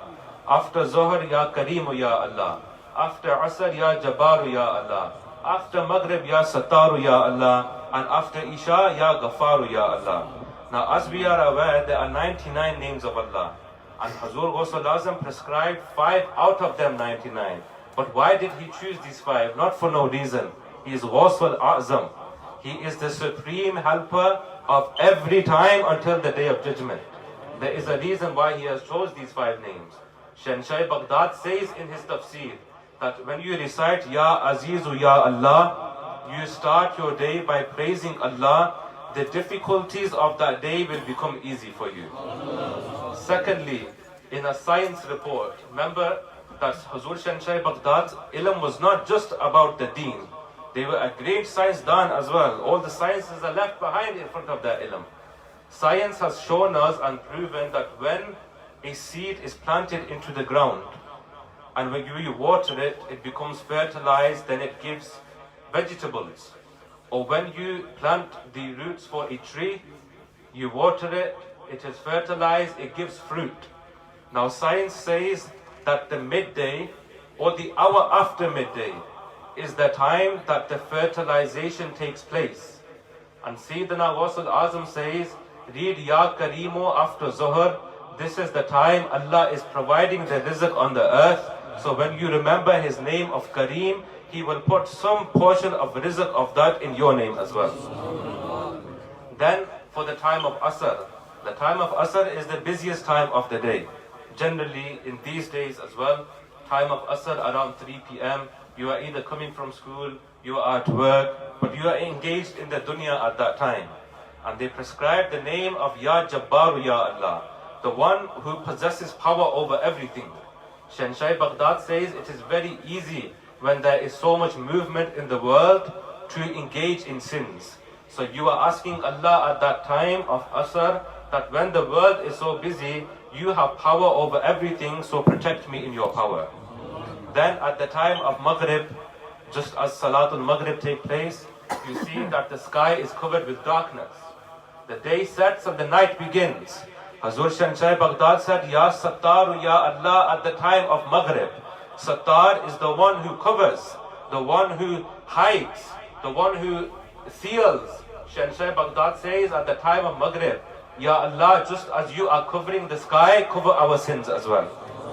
After Zohar, Ya Kareemu Ya Allah. After Asr, Ya Jabbaru Ya Allah. After Maghrib, Ya Sattaru Ya Allah. And after Isha, Ya Ghafaru Ya Allah. Now as we are aware, there are 99 names of Allah. And Hazur Ghaus Azam prescribed 5 out of them 99. But why did he choose these 5? Not for no reason. He is Ghaus al-Azam. He is the supreme helper of every time until the day of judgment. There is a reason why he has chose these 5 names. Shanshay Baghdad says in his tafsir that when you recite Ya Azizu Ya Allah, you start your day by praising Allah the difficulties of that day will become easy for you. Secondly, in a science report, remember that Hazur Shanshahi Baghdad's ilm was not just about the deen. They were a great science done as well. All the sciences are left behind in front of their ilm. Science has shown us and proven that when a seed is planted into the ground, and when you water it, it becomes fertilized, then it gives vegetables. Or when you plant the roots for a tree, you water it, it is fertilized, it gives fruit. Now science says that the midday or the hour after midday is the time that the fertilization takes place. And Sayyidina Ghaus al-Azam says, read Ya Kareemo after Zuhr. This is the time Allah is providing the rizq on the earth. So when you remember His name of Kareem, He will put some portion of rizq of that in your name as well. Then for the time of Asr. The time of Asr is the busiest time of the day. Generally in these days as well, time of Asr around 3 p.m. You are either coming from school, you are at work, but you are engaged in the dunya at that time. And they prescribe the name of Ya Jabbaru Ya Allah, the one who possesses power over everything. Shanshahi Baghdad says it is very easy when there is so much movement in the world to engage in sins. So you are asking Allah at that time of Asr that when the world is so busy, you have power over everything, so protect me in your power. Then at the time of Maghrib, just as Salatul Maghrib take place, you see that the sky is covered with darkness. The day sets and the night begins. Hazur Shanshahi Baghdad said, Ya Sattaru Ya Allah at the time of Maghrib. Sattar is the one who covers, the one who hides, the one who seals. Shanshahi Baghdad says at the time of Maghrib, Ya Allah, just as you are covering the sky, cover our sins as well.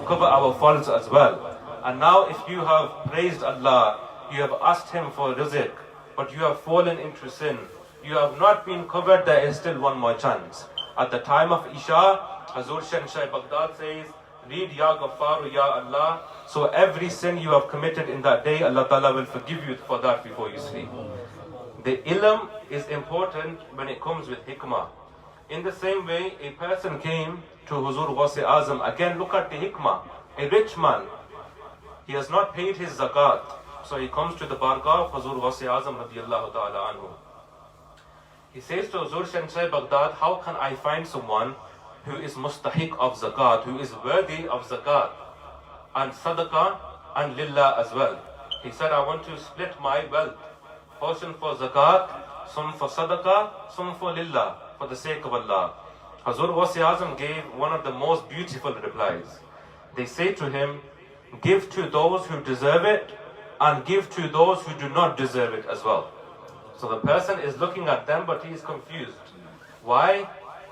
Cover our faults as well. And now if you have praised Allah, you have asked Him for rizq, but you have fallen into sin, you have not been covered, there is still one more chance. At the time of Isha, Hazur Shanshahi Baghdad says, read Ya Ghafaru Ya Allah. So every sin you have committed in that day, Allah Ta'ala will forgive you for that before you sleep. The ilm is important when it comes with hikmah. In the same way, a person came to Huzur Ghaus Azam. Again, look at the hikmah. A rich man, he has not paid his zakat. So he comes to the bargah of Huzur Ghaus Azam radiyallahu ta'ala anhu. He says to Huzur Shanshahi Baghdad, how can I find someone who is mustahiq of zakat, who is worthy of zakat and sadaqah and lillah as well? He said, I want to split my wealth. Portion for zakat, some for sadaqah, some for lillah, for the sake of Allah. Hazur Ghaus Azam gave one of the most beautiful replies. They say to him, give to those who deserve it and give to those who do not deserve it as well. So the person is looking at them, but he is confused. Why?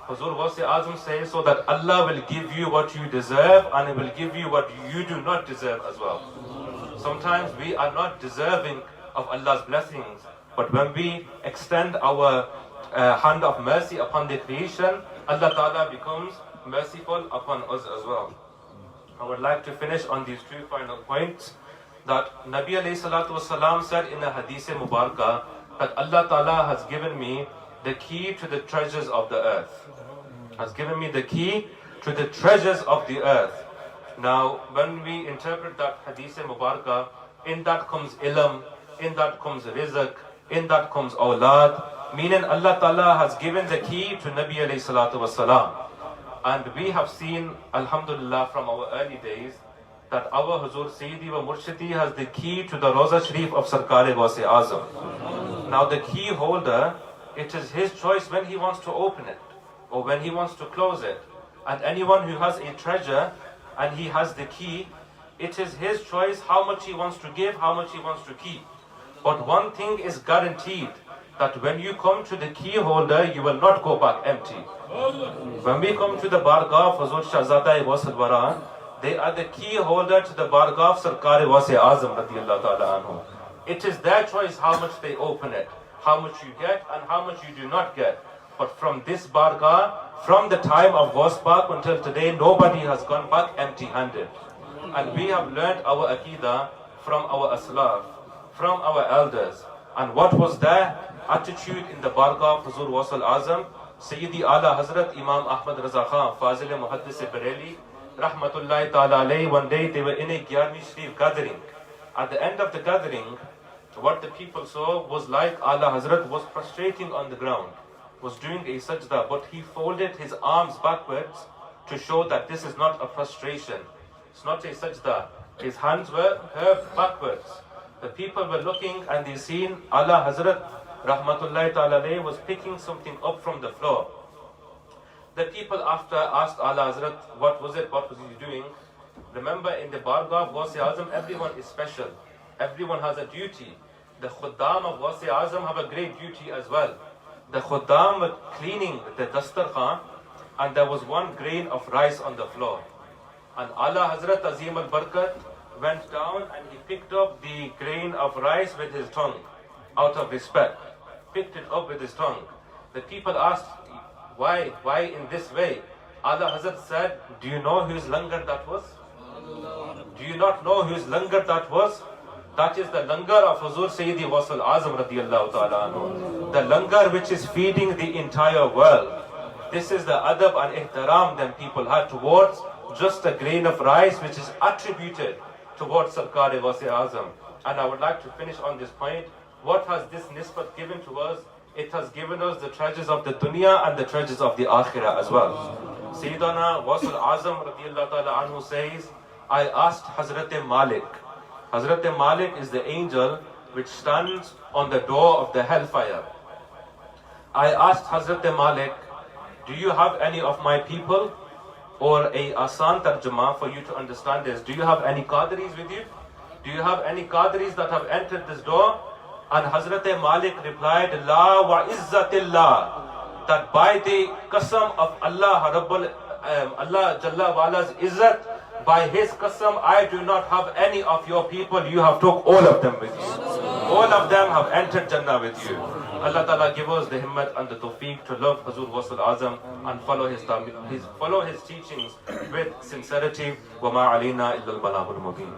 Hazur Ghaus Azam says, so that Allah will give you what you deserve and He will give you what you do not deserve as well. Sometimes we are not deserving of Allah's blessings, but when we extend our hand of mercy upon the creation, Allah Ta'ala becomes merciful upon us as well. I would like to finish on these two final points. That Nabi alayhi salatu wasalam said in the Hadith Mubarakah that Allah Ta'ala has given me the key to the treasures of the earth. Has given me the key to the treasures of the earth. Now, when we interpret that Hadith Mubarakah, in that comes ilm, in that comes rizq, in that comes awlad, meaning Allah Ta'ala has given the key to Nabi alayhi salatu wasalam. And we have seen, alhamdulillah, from our early days, that our Huzur Sayyidi wa Murshidi has the key to the Roza Sharif of Sarkar-e Ghaus Azam. Now the key holder, it is his choice when he wants to open it or when he wants to close it. And anyone who has a treasure and he has the key, it is his choice how much he wants to give, how much he wants to keep. But one thing is guaranteed, that when you come to the key holder, you will not go back empty. When we come to the bargah of Hazur Shahzada Ghaus al-Wara, they are the key holder to the bargah of Sarkar-e Ghaus Azam radiyallahu ta'ala anhu. It is their choice how much they open it, how much you get and how much you do not get. But from this bargah, from the time of Ghaus Pak until today, nobody has gone back empty-handed. And we have learned our Aqidah from our Aslaf, from our elders. And what was there? attitude in the Bargah of Huzur Wasal Azam, Sayyidi Ala Hazrat Imam Ahmad Raza Khan, Fazil Muhaddis Bareli, Rahmatullahi Ta'ala alayhi. One day they were in a Gyarmi Sharif gathering. At the end of the gathering, what the people saw was like Ala Hazrat was prostrating on the ground, was doing a sajda, but he folded his arms backwards to show that this is not a prostration. It's not a sajda. His hands were curved backwards. The people were looking and they seen Ala Hazrat Rahmatullahi Ta'ala alayhi was picking something up from the floor. The people after asked Ala Hazrat, what was it? What was he doing? Remember, in the Bargah of Wasi Azam, everyone is special. Everyone has a duty. The Khuddam of Wasi Azam have a great duty as well. The Khuddam were cleaning the Dastarkhan, and there was one grain of rice on the floor. And Ala Hazrat Azim al-Barkat went down and he picked up the grain of rice with his tongue, out of respect. Picked it up with his tongue. The people asked, why in this way? Ala Hazrat said, do you know whose langar that was? Do you not know whose langar that was? That is the langar of Huzur Sayyidi Wasal Azam radiyallahu ta'ala anhu. The langar which is feeding the entire world. This is the adab and ihtaram that people had towards just a grain of rice which is attributed towards Sarkar-e Wasi Azam. And I would like to finish on this point. What has this nisbat given to us? It has given us the treasures of the dunya and the treasures of the akhirah as well. Sayyidana Wasal Azam radiyallahu ta'ala anhu says, I asked Hazrat Malik. Hazrat Malik is the angel which stands on the door of the hellfire. I asked Hazrat Malik, do you have any of my people? Or a asan tarjuma for you to understand this. Do you have any qadris with you? Do you have any qadris that have entered this door? And Hazrat Malik replied, La wa izzatillah, that by the qasam of Allah Jalla Wala's izzat, by his qasam, I do not have any of your people. You have took all of them with you. All of them have entered Jannah with you. Allah Ta'ala give us the himmat and the tawfiq to love Huzur Wasal Azam and follow his teachings with sincerity. Wa ma alayna illa al-balagul mubin.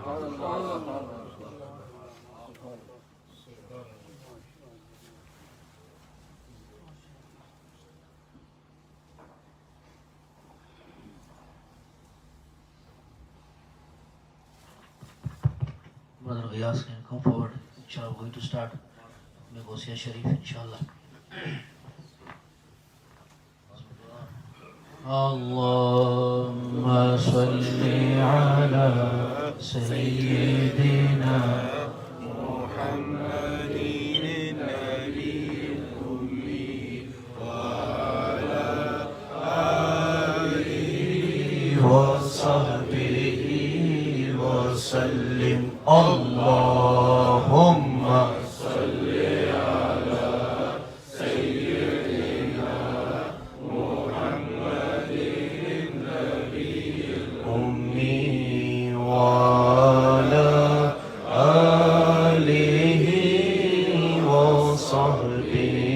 Brother Ghiyas can come forward. Inshallah, we're going to start Meghosiyah Sharif, inshallah. Allahumma salli ala Sayyidina Muhammadin Nabi Ummi wa ala alihi wa sahbihi wa sallim. Allahumma salli ala Sayyidina Muhammadin Nabi Ummi wa ala alihi wa sahbihi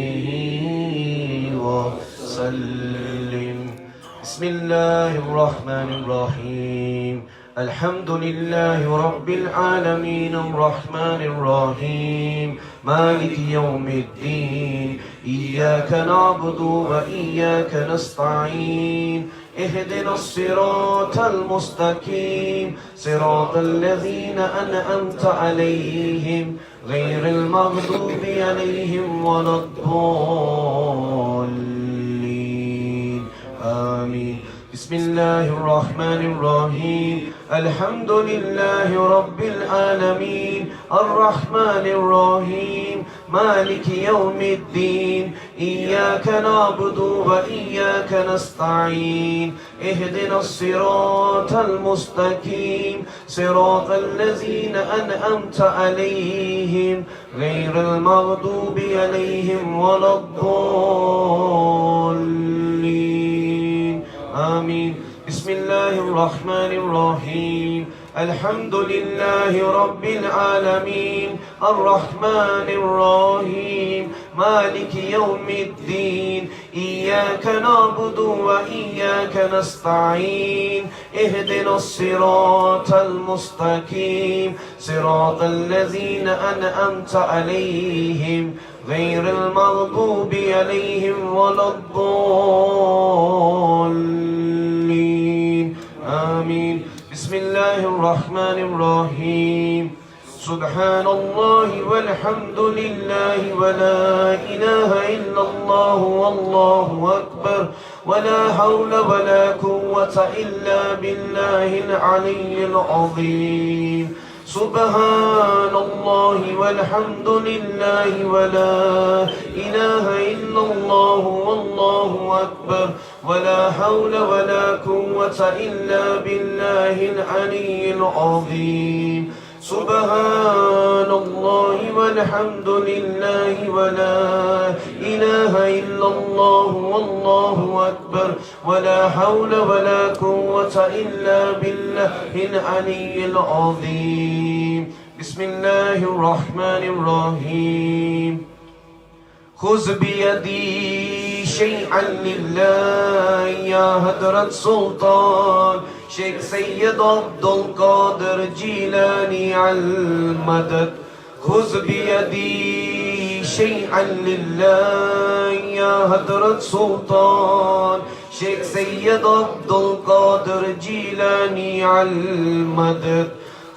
wa sallim. Bismillahir Rahmanir Rahim. الحمد لله رب العالمين الرحمن الرحيم مالك يوم الدين إياك نعبد وإياك نستعين اهدنا الصراط المستقيم صراط الذين أنعمت عليهم غير المغضوب عليهم ولا الضالين آمين. بسم الله الرحمن الرحيم الحمد لله رب العالمين الرحمن الرحيم مالك يوم الدين إياك نعبد وإياك نستعين اهدنا الصراط المستقيم صراط الذين أنعمت عليهم غير المغضوب عليهم ولا الضالين آمين. بسم الله الرحمن الرحيم الحمد لله رب العالمين الرحمن الرحيم مالك يوم الدين إياك نعبد وإياك نستعين اهدنا الصراط المستقيم صراط الذين أنعمت عليهم غير المغضوب عليهم ولا الضالين آمين. بسم الله الرحمن الرحيم. سبحان الله والحمد لله ولا إله إلا الله والله أكبر ولا حول ولا قوة إلا بالله العلي العظيم. سبحان الله والحمد لله ولا إله إلا الله والله أكبر ولا حول ولا قوة إلا بالله العلي العظيم. سبحان الله والحمد لله ولا إله إلا الله والله أكبر ولا حول ولا قوة إلا بالله العلي العظيم. بسم الله الرحمن الرحيم. خذ بيدي شيئا لله يا حضرت سلطان شیخ سید عبد القادر جیلانی المدد. خذ بيدي شيئا لله يا حضرت سلطان شیخ سید عبد القادر جیلانی المدد.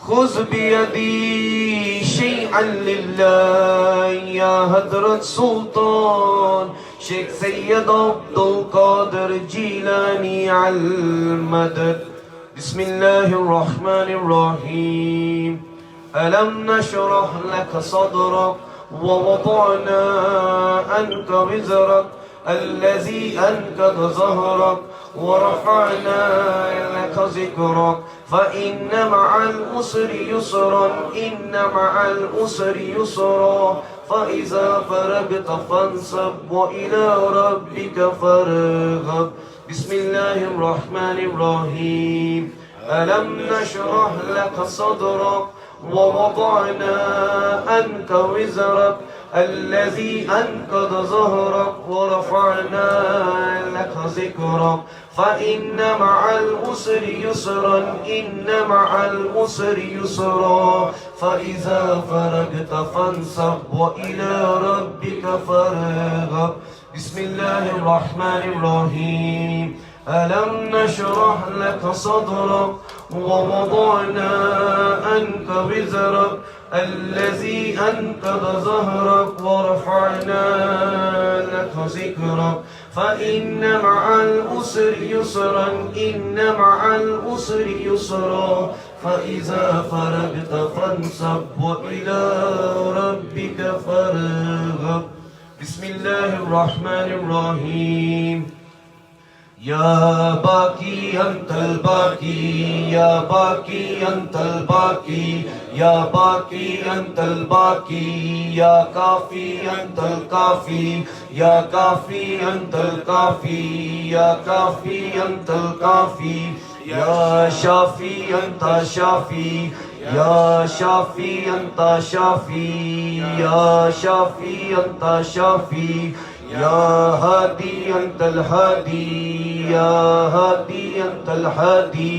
خذ بيدي شيئا لله يا حضرت سلطان شیخ سید عبد القادر جیلانی المدد. بسم الله الرحمن الرحيم. ألم نشرح لك صدرك ووضعنا عنك وزرك الذي أنقض ظهرك ورفعنا لك ذكرك فإن مع العسر يسرا إن مع العسر يسرا فإذا فرغت فانصب وإلى ربك فارغب. بسم الله الرحمن الرحيم. ألم نشرح لك صدرك ووضعنا عنك وزرك الذي أنقض ظهرك ورفعنا لك ذكرك فإن مع العسر يسرا إن مع العسر يسرا فإذا فرغت فانصب وإلى ربك فارغب. بسم الله الرحمن الرحيم. ألم نشرح لك صدرك ووضعنا عنك وزرك الذي أنقض ظهرك ورفعنا لك ذكرك فإن مع العسر يسرا إن مع العسر يسرا فإذا فرغت فانصب وإلى ربك فارغب. بسم الله الرحمن الرحيم. يا باقي أنت الباقي يا باقي أنت الباقي يا باقي أنت الباقي يا كافي أنت الكافي يا كافي أنت الكافي يا كافي أنت الكافي يا شافي أنت شافي يا شافي أنت شافي يا شافي أنت شافي يا هادي أنت الهادي يا هادي أنت الهادي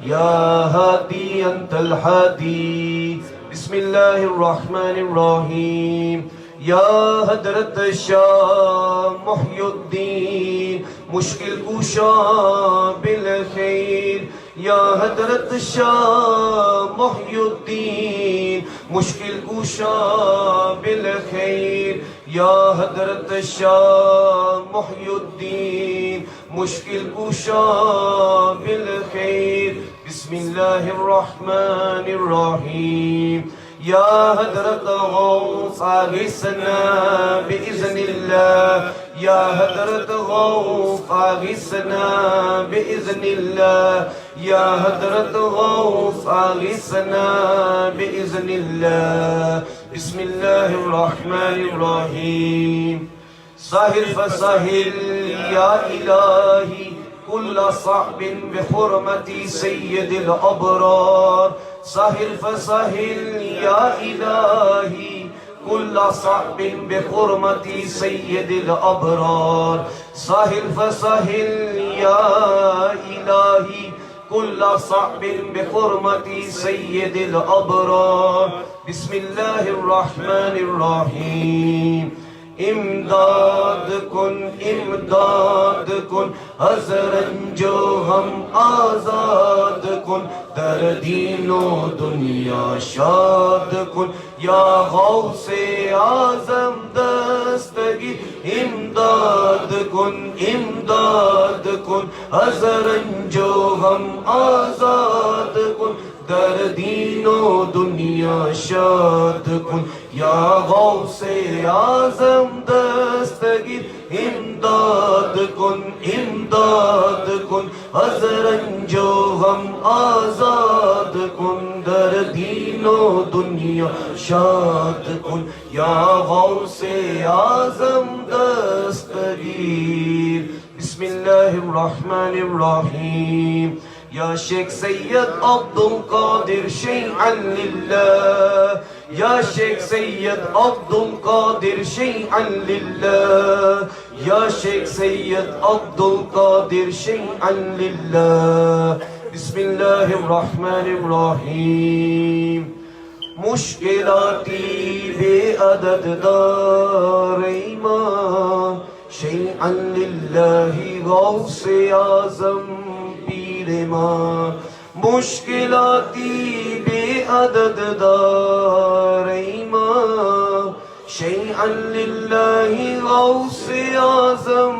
يا هادي أنت الهادي. بسم الله الرحمن الرحيم. يا حضرت الشاہ محی الدین مشکل کشا بالخیر یا حضرت شاہ محی الدین مشکل کشا بالخیر یا حضرت شاہ محی الدین مشکل کشا بالخیر. بسم اللہ الرحمن الرحیم. يا حضرت غوث اغثنا بإذن الله يا حضرت غوث اغثنا بإذن الله يا حضرت غوث اغثنا بإذن الله. بسم الله الرحمن الرحيم. ساهل فساهل يا إلهي كل صعب بحرمة سيد الأبرار. ساهل فساهل يا إلهي كل صعب بحرمة سيد الأبرار. ساهل فساهل يا إلهي كل صعب بحرمة سيد الأبرار. بسم الله الرحمن الرحيم. امداد کن امداد کن حضرت جو ہم آزاد کن در دین و دنیا شاد کن یا غوث اعظم دستگیر امداد کن حضرت جو ہم آزاد کن در دین و دنیا شاد کن یا غوث اعظم دستگیر امداد کن حضرت جو ہم آزاد کن در دین و دنیا شاد کن یا غوث اعظم دستگیر بسم اللہ الرحمن الرحیم یا شیخ سید عبد القادر شیئا للہ یا شیخ سید عبد القادر شیئا للہ یا شیخ سید عبد القادر شیئا للہ بسم اللہ الرحمن الرحیم مشکلاتی بے عدد دار ایمان شیئا للہ غوث اعظم پیر ماں مشکلاتی بے عدد دار ایمان شیئا للہ غوث اعظم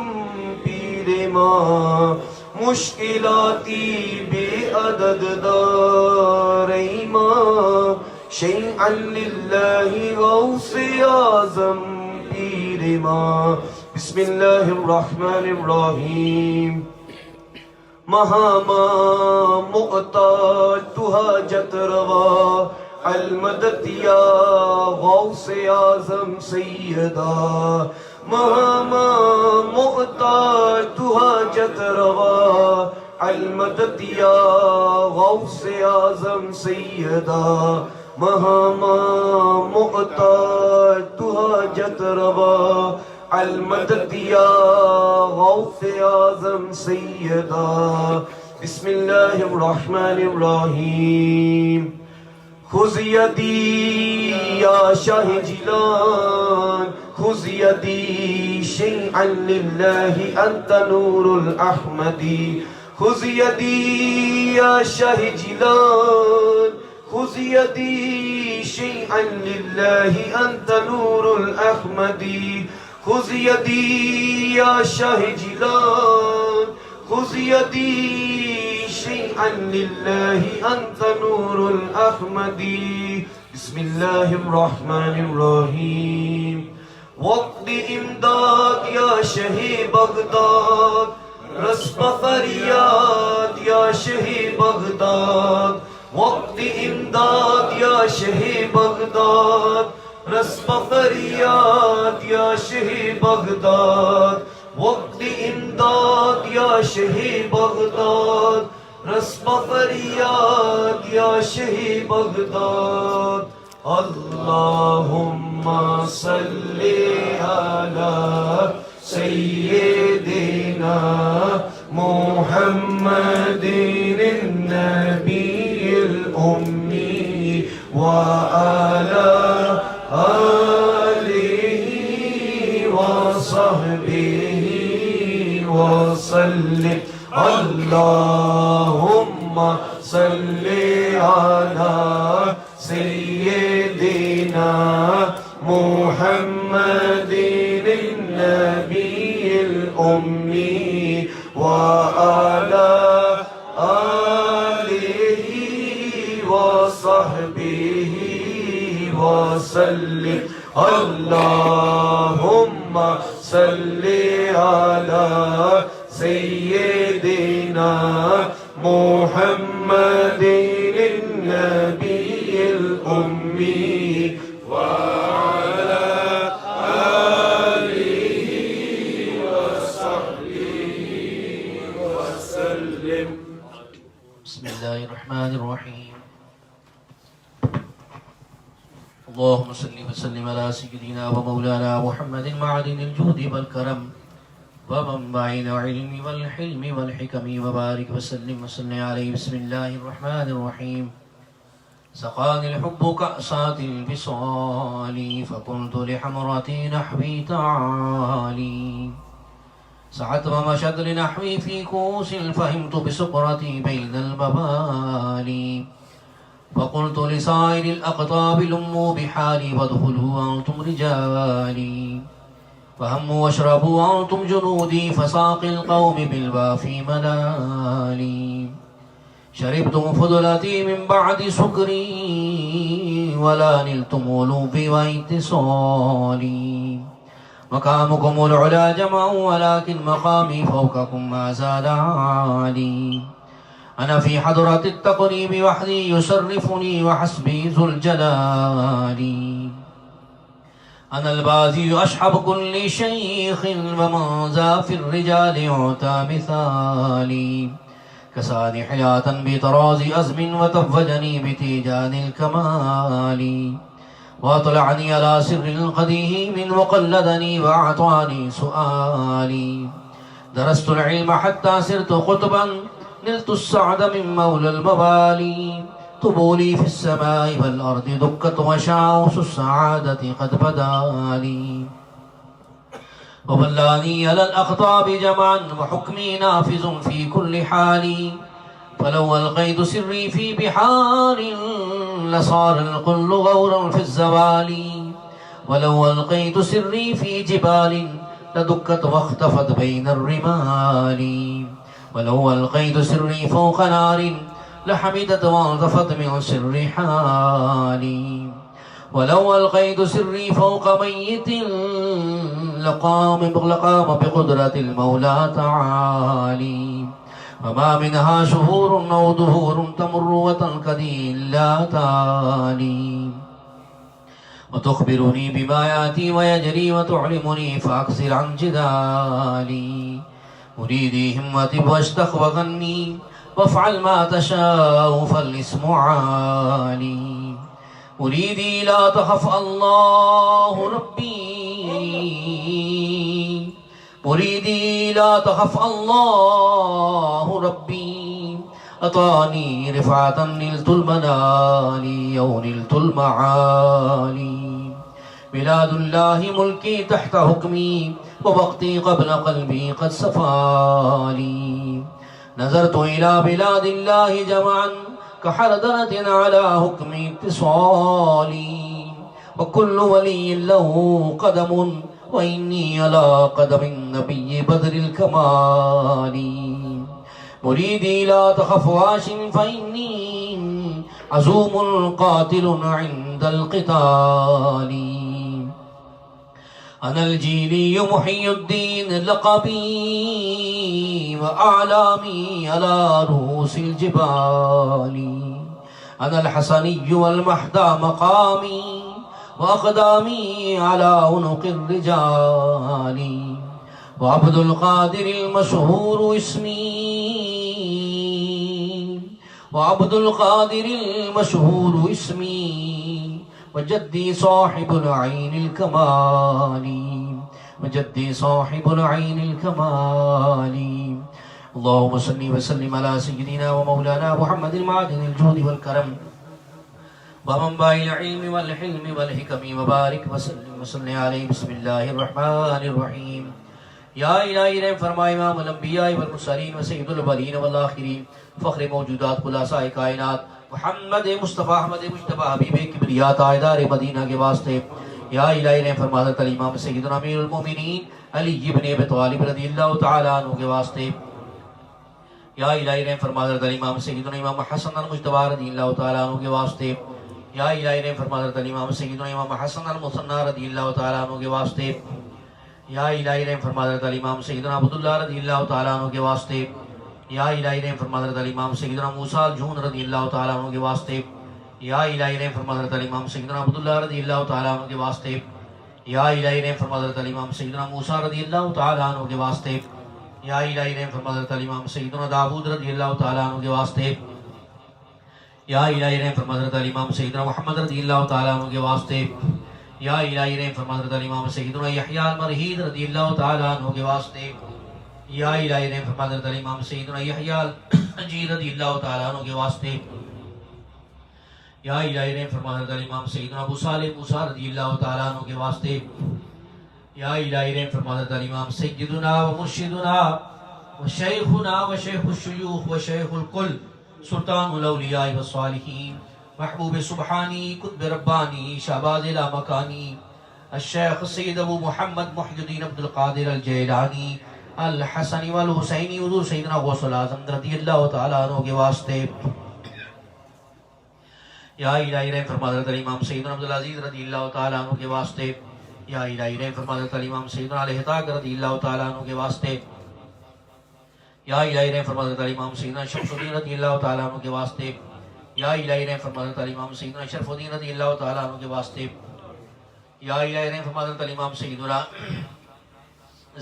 پیر ماں مشکلاتی بے عدد دار ایمان شیئا للہ غوث اعظم پیر ماں بسم اللہ الرحمن الرحیم مہاما محتاج تو حاجت روا المدد یا غوث اعظم سیدہ مہاما محتاج تو حاجت روا المدد یا غوث اعظم سیدہ مہاما محتاج تو حاجت روا المدد یا غوث اعظم سیدہ بسم اللہ الرحمن الرحیم خذ یدی یا شاہ جیلان خذ یدی شیئا للہ انت نور الاحمدی خذ یدی یا شاہ جیلان خذ یدی شیئا للہ انت نور الاحمدی خذ یدی یا شاہ جیلان خذ یدی شیئا للہ انت نور الاحمدی بسم اللہ الرحمن الرحیم وقت امداد یا شہ بغداد رسم فریاد یا شہ بغداد وقت امداد یا شہ بغداد رسم فریاد یا شہ بغداد وقت امداد یا شہ بغداد رسم فریاد یا شہ بغداد اللہم صلی علی سیدنا محمد النبی الامی وعلی آلہ وصحبہ وسلم اللہم صلی علی سیدنا محمد النبی الامی وعلی آلہ وصحبہ وسلم اللہم صلی علی سیدنا محمد النبی الامی وعلی آلہ وصحبہ وسلم بسم اللہ الرحمن الرحیم اللهم صل وسلم على سيدنا ومولانا محمد معدن الجود والكرم ومنبع العلم والحلم والحكم وبارك وسلم عليه بسم الله الرحمن الرحيم سقاني الحب كأسات الفصال فقلت لحمرتي نحوي تعالي سعت ومشت لنحوي في كوس فهمت بسقرتي بين المبالي فقلت لسائر الأقطاب لموا بحالي وادخلوا أنتم رجالي فهموا واشربوا أنتم جنودي فساقي القوم بالوافي ملالي شربتم فضلتي من بعد سكري ولا نلتم ولوبي واتصالي مقامكم العلا جمع ولكن مقامي فوقكم ما زال عالي أنا في حضرة التقريب وحدي يشرفني وحسبي ذو الجلال أنا البازي أشحب كل شيخ ومن ذا في الرجال يعطى مثالي كساني حياة بطراز أزم وتفجني بتيجان الكمال وأطلعني على سر القديه من وقلدني وأعطاني سؤالي درست العلم حتى صرت قطبا نلت السعد من مولى الموالي طبولي في السماء والأرض دكت وشعوس السعادة قد بدالي وبلاني على الأقطاب جمعا وحكمي نافذ في كل حال فلو ألقيت سري في بحار لصار الكل غورا في الزوال ولو ألقيت سري في جبال لدكت واختفت بين الرمال ولو ألقيت سري فوق نار لحمدت وانطفت من سر حالي ولو ألقيت سري فوق ميت لقام بقدرة المولى تعالي وما منها شهور أو دهور تمر وتنقضي إلا تالي وتخبرني بما يأتي ويجري وتعلمني فأكثر عن جدالي مريدي همتي واشتخ وغني وافعل ما تشاء فالاسم عالي مريدي لا تخف الله ربي مريدي لا تخف الله ربي أطاني رفعة نلت المنال أو نلت المعالي بلاد الله ملكي تحت حكمي ووقتي قبل قلبي قد صفالي نظرت إلى بلاد الله جمعا كحردنة على حكم اتصالي وكل ولي له قدم وإني على قدم النبي بدر الكمال مريدي لا تخف واش فإني عزوم قاتل عند القتال أنا الجيلي محي الدين لقبي وأعلامي على رؤوس الجبال أنا الحسني والمحدى مقامي وأقدامي على عنق الرجال وعبد القادر المشهور اسمي وعبد القادر المشهور اسمي وجدي صاحب العين الكمال وجدي صاحب العين الكمال اللهم صل وسلم على سيدنا ومولانا محمد المعدن الجود والكرم ومنبع العلم والحلم والحكم وبارك وسلم عليه بسم الله الرحمن الرحيم یا الہی رحم فرما امام الانبیاء والمرسلین وسید الاولین والآخرین فخر موجودات خلاصہ کائنات محمد مصطفیٰ احمد مجتبی حبیب کبریا تاجدار مدینہ کے واسطے یا الہی رحم فرما حضرت امام سیدنا امیر المومنین علی ابن ابی طالب رضی اللہ تعالیٰ عنہ کے واسطے یا الہی رحم فرما حضرت امام سیدنا امام حسن المجتبی رضی اللہ تعالیٰ عنہ کے واسطے یا الہی رحم فرما حضرت امام سیدنا امام حسن المثنی رضی اللہ تعالیٰ عنہ کے واسطے یا الہی رحم فرما حضرت امام سیدنا عبداللہ رضی اللہ تعالیٰ عنہ کے واسطے یا الہی رحم فرما حضرت امام سیدنا موسیٰ الجون رضی اللہ تعالیٰ عنہ کے واسطے یا الہی رحم فرما حضرت امام سیدنا عبداللہ رضی اللہ تعالیٰ عنہ کے واسطے یا الہی رحم فرما حضرت امام سیدنا موسیٰ رضی اللہ تعالیٰ عنہ کے واسطے یا الہی رحم فرما حضرت امام سیدنا داود رضی اللہ تعالیٰ عنہ کے واسطے یا الہی رحم فرما حضرت امام سیدنا محمد رضی اللہ تعالیٰ عنہ کے واسطے یا الہی رحم فرما حضرت امام سیدنا یحییٰ المرہید رضی اللہ تعالیٰ عنہ کے واسطے یا الہی رحم فرما حضرت امام سیدنا یحییٰ الجی رضی اللہ تعالیٰ عنہ کے واسطے یا الہی رحم فرما حضرت امام سیدنا ابو صالح موسیٰ رضی اللہ تعالیٰ عنہ کے واسطے. یا الہی رحم فرما حضرت امام سیدنا و مرشدنا و شیخنا و شیخ الشیوخ و شیخ الکل سلطان الاولیاء والصالحین محبوب سبحانی قطب ربانی شہباز لامکانی الشیخ سید ابو محمد محی الدین عبد القادر الجیلانی الحسن والحسینی حضور سیدنا غوث العظم رضی اللہ تعالیٰ عنہ کے واسطے. یا الہی رحم فرما حضرت امام سیدنا عبدالعزیز رضی اللہ تعالیٰ عنہ کے واسطے. یا الہی رحم فرما حضرت امام سیدنا علیہ تاق رضی اللہ تعالیٰ عنہ کے واسطے. یا الہی رحم فرما حضرت امام سیدنا شمس الدین رضی اللہ تعالیٰ عنہ کے واسطے. یا الہی رحم فرما حضرت امام سیدنا شرف الدین رضی اللہ تعالیٰ عنہ کے واسطے. یا الہی رحم فرما حضرت امام سیدنا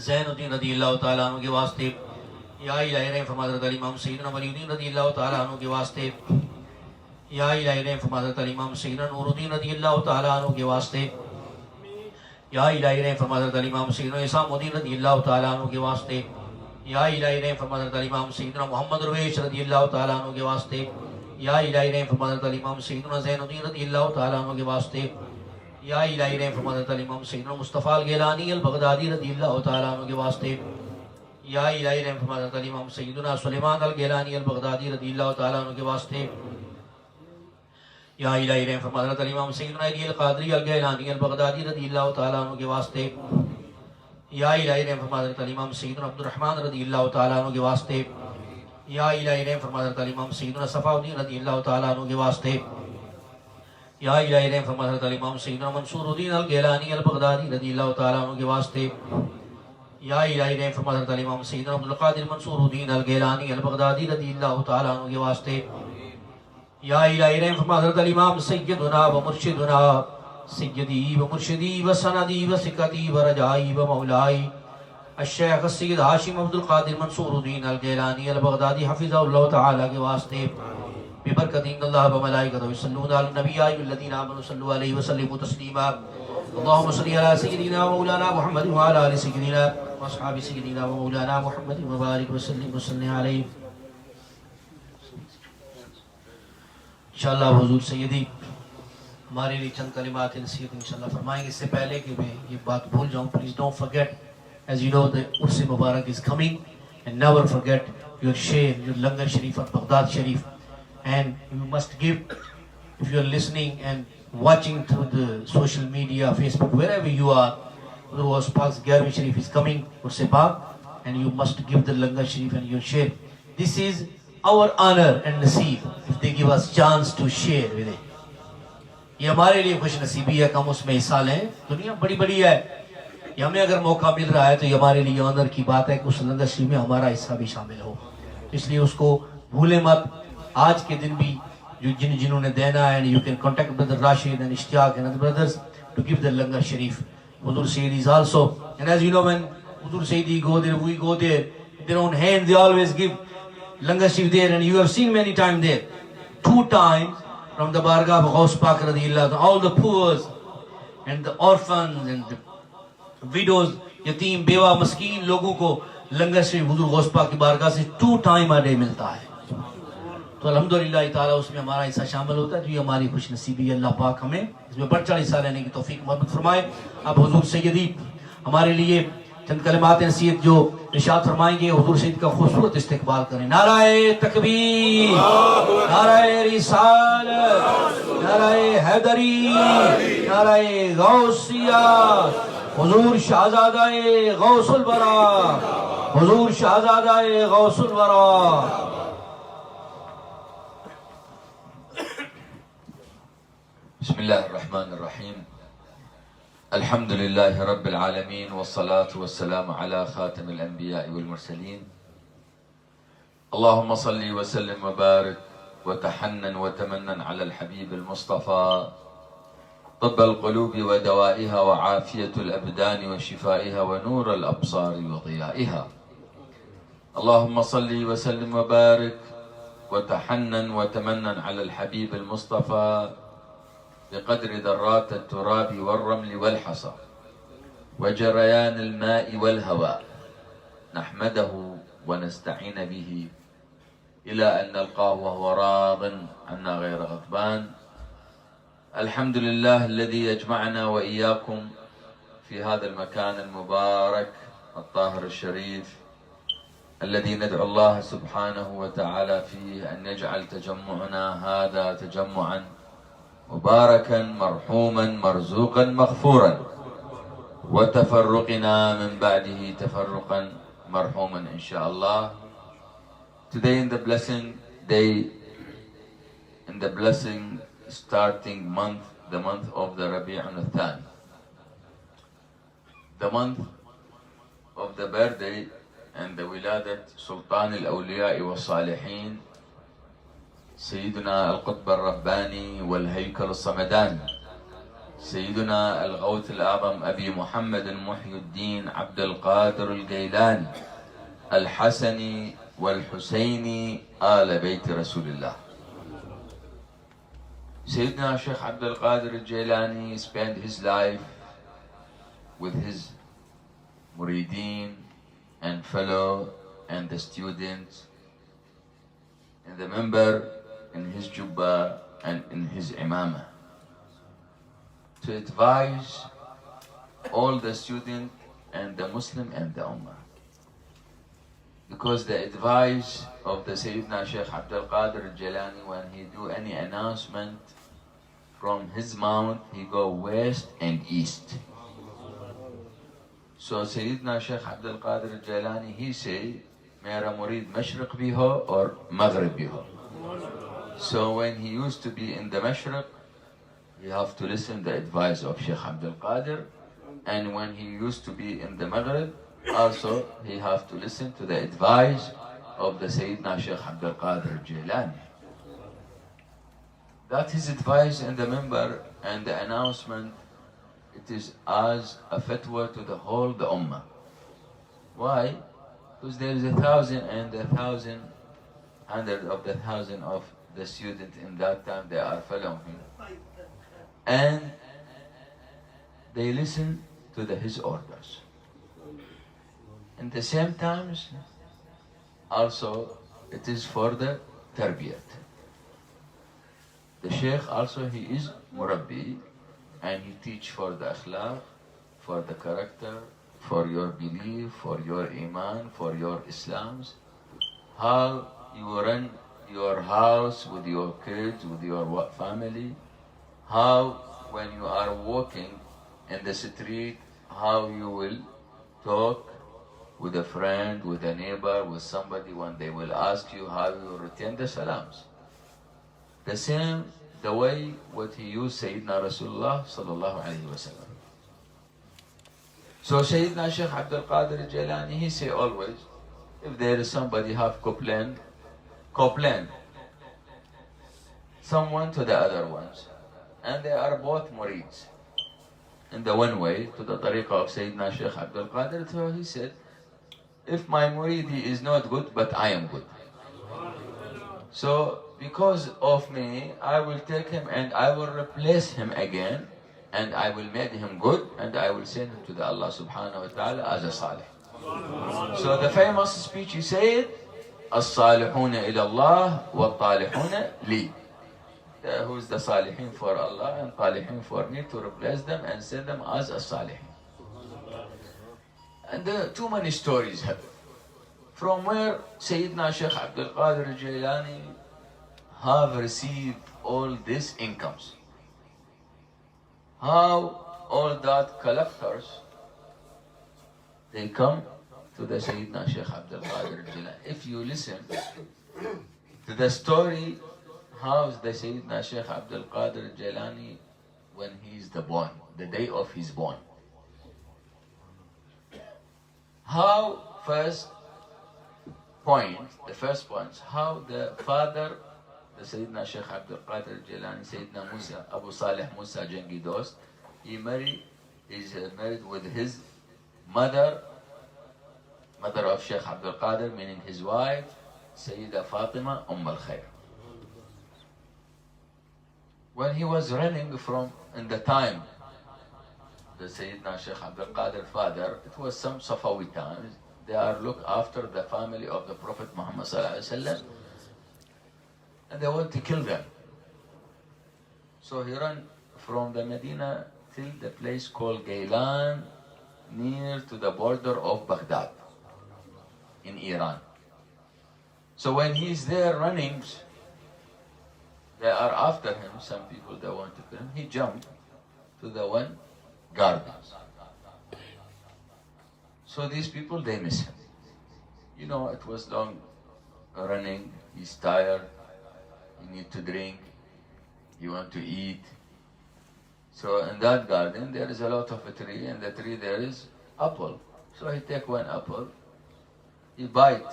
زین الدین رضی اللہ تعالیٰ عنہ کے واسطے. یا الہی رحم فرما حضرت امام سیدنا ولی الدین رضی اللہ تعالیٰ عنہ کے واسطے. یا الہی رحم فرما حضرت امام سیدنا نور الدین رضی اللہ تعالیٰ عنہ کے واسطے. یا الہی رحم فرما حضرت امام سیدنا اسام الدین رضی اللہ تعالیٰ عنہ کے واسطے. یا الہی رحم فرما حضرت امام سیدنا محمد رویش رضی اللہ تعالیٰ عنہ کے واسطے. یا الہی رحم فرما حضرت امام سیدنا زین الدین رضی اللہ تعالیٰ عنہ کے واسطے. یا الہی رحم فرما حضرت امام سیدنا مصطفیٰ الگیلانی البغدادی رضی اللہ تعالیٰ عنہ کے واسطے. یا الہی رحم فرما حضرت امام سیدنا سلیمان الگیلانی البغدادی رضی اللہ تعالیٰ عنہ کے واسطے. یا الہی رحم فرما حضرت امام سیدنا علی القادری الگیلانی البغدادی رضی اللہ تعالیٰ عنہ کے واسطے. یا الہی رحم فرما حضرت امام سیدنا عبد الرحمن رضی اللہ تعالیٰ عنہ کے واسطے. یا الہی رحم فرما حضرت امام سیدنا صفا الدین رضی اللہ تعالیٰ عنہ کے واسطے. یا الہی رحم فرما حضرت امام سیدنا منصور الدین الگیلانی البغدادی رضی اللہ تعالیٰ عنہ کے واسطے. یا الہی رحم فرما حضرت امام سیدنا عبد القادر منصور الدین الگیلانی البغدادی رضی اللہ تعالیٰ عنہ کے واسطے. یا الہی رحم فرما حضرت امام سیدنا و مرشدنا سیدی و مرشدی و سندی و سکتی و رجائی و مولائی الشیخ السید ہاشم عبد القادر منصور الدین الگیلانی البغدادی حفظہ اللہ تعالیٰ کے واسطے. ببرکت ان اللہ و ملائکتہ یصلون علی النبی یا ایھا الذین آمنوا صلوا علیہ وسلموا تسلیما. اللهم صل علی سیدنا و مولانا محمد و علی آل سیدنا و اصحاب سیدنا و مولانا محمد وبارک وسلم وصلی علیہ. انشاءاللہ حضور سیدی ہمارے لیے چند کلمات نصیحت انشاءاللہ فرمائیں گے. اس سے پہلے کہ میں یہ بات بھول جاؤں, please don't forget, as you know the Urs Mubarak is coming, and never forget your share, your Langar Sharif at Baghdad Sharif. And you must give, if you are listening and watching through the social media, Facebook, wherever you are, Urs Pak's Garvi Sharif is coming, Urs Pak, and you must give the Langar Sharif and your share. This is our honor and naseeb if they give us chance to share with it. یہ ہمارے لیے خوش نصیبی ہے کہ ہم اس میں حصہ لیں. دنیا بڑی بڑی ہے, یہ ہمیں اگر موقع مل رہا ہے تو یہ ہمارے لیے آنر کی بات ہے کہ اس لنگر شریف میں ہمارا حصہ بھی شامل ہو. اس لیے اس کو بھولے مت. آج کے دن بھی جنہوں نے دینا ہے, you can contact brother Rashid and Ishtiaq and other brothers to give the Langar Sharif. Hudur Sayyid is also, and as you know, when Hudur Sayyidi go there, we go there, with their own hands they always give Langar Sharif there, and you have seen many times there. 2 times from the Bargah of Ghaus Pak radiyallahu, all the poor and the orphans and the widows, yatim, bewa, maskeen لوگوں کو لنگر شریف حضور غوث پاک کی بارگاہ سے 2 times a day ملتا ہے. تو الحمدللہ تعالیٰ اس میں ہمارا حصہ شامل ہوتا ہے. تو یہ ہماری خوش نصیبی ہے. اللہ پاک ہمیں اس میں بڑھ چڑھ حصہ لینے کی توفیق محبت فرمائے. اب حضور سیدی ہمارے لیے چند کلمات نصیحت جو ارشاد فرمائیں گے, حضور سید کا خوبصورت استقبال کریں. نعرہ تکبیر, نعرہ رسالت, نعرہ حیدری, نعرہ غوثیہ. حضور شہزادہ غوث الورا, حضور شہزادہ غوث الورا. بسم اللہ الرحمن الرحیم. الحمد للہ رب العالمین والصلاة والسلام علی خاتم الانبیاء والمرسلین. اللہم صلی وسلم وبارک وتحنن وتمنن علی الحبیب المصطفى طب القلوب ودوائها وعافیة الابدان وشفائها ونور الابصار وضيائها. اللہم صلی وسلم وبارک وتحنن وتمنن علی الحبیب المصطفى بقدر ذرات التراب والرمل والحصى وجريان الماء والهواء نحمده ونستعين به إلى أن نلقاه وهو راض عنا غير غضبان. الحمد لله الذي يجمعنا وإياكم في هذا المكان المبارك الطاهر الشريف الذي ندعو الله سبحانه وتعالى فيه أن يجعل تجمعنا هذا تجمعا مباركا مرحوما مرزوقا مغفورا، وتفرقنا من بعده تفرقا مرحوما إن شاء الله. Today in the blessing day, in the blessing starting month, the month of the Rabi'un al-Thani, the month of the birthday and the wiladat Sultan al-Awliya wa Salihin, سيدنا القطب الرباني والهيكل الصمداني، سيدنا الغوث الأعظم أبي محمد محي الدين عبد القادر الجيلاني الحسني والحسيني آل بيت رسول الله. Sayyidina Sheikh Abdul Qadir al-Jailani spent his life with his murideen and fellow and the students and the member in his jubba and in his imamah to advise all the students and the Muslim and the Ummah. Because the advice of the Sayyidina Sheikh Abdul Qadir al-Jailani, when he do any announcement from his mouth, he go west and east. So Sayyidina Sheikh Abdul Qadir al-Jailani, he say, Mera murid mashriq bhi ho or maghrib bhi ho. So when he used to be in the mashriq, you have to listen the advice of Sheikh Abdul Qadir, and when he used to be in the maghrib, also he have to listen to the advice of the Sayyidina Sheikh Abdul Qadir al-Jailani. That his advice in the member and the announcement, it is as a fatwa to the whole the ummah. Why? Because there is 1,000 and 1,000, hundred of the 1,000 of the students in that time, they are following him. And they listen to his orders. In the same times, also it is for the tarbiyat. The Sheikh also, he is murabbi, and he teach for the akhlaq, for the character, for your belief, for your iman, for your Islams, how you run your house with your kids, with your family, how when you are walking in the street, how you will talk with a friend, with a neighbor, with somebody when they will ask you how you return the salams. The same, the way what he used Sayyidina Rasulullah sallallahu alayhi wa sallam. So Sayyidina Sheikh Abdul Qadir al-Jailani, he say always, if there is somebody have complained someone to the other ones, and they are both murids in the one way to the tariqah of Sayyidina Sheikh Abdul Qadir. So he said, if my muridi is not good, but I am good. So because of me, I will take him and I will replace him again, and I will make him good, and I will send him to the Allah subhanahu wa ta'ala as a salih. So the famous speech he said, As-salihuna ila Allah wa talihuna li. Who is the salihin for Allah and talihin for me, to replace them and send them as a salihin. And too many stories happen. From where Sayyidina Sheikh Abdul Qadir al-Jailani have received all these incomes. How all that collectors, they come to the Sayyidina Sheikh Abdul Qadir al-Jailani. If you listen to the story, how is the Sayyidina Sheikh Abdul Qadir al-Jailani when he is born, the day of his born. How first point, how the father, the Sayyidina Sheikh Abdul Qadir al-Jailani, Sayyidina Musa, Abu Salih Musa Jangi Dost, he is married with his mother of Sheikh Abdul Qadir, meaning his wife, Sayyida Fatima al-Khair. When he was running from, in the time, the Sayyidina Sheikh Abdul Qadir father, it was some Safawi times, they are look after the family of the Prophet Muhammad sallallahu alaihi wasallam, and they want to kill them. So he ran from the Medina till the place called Gailan, near to the border of Baghdad in Iran. So when he's there running, they are after him, some people that want to kill him. He jumped to the one gardens. So these people, they miss him. You know, it was long running, he's tired, he need to drink, he want to eat. So in that garden, there is a lot of a tree, and the tree there is apple. So he take one apple, he bite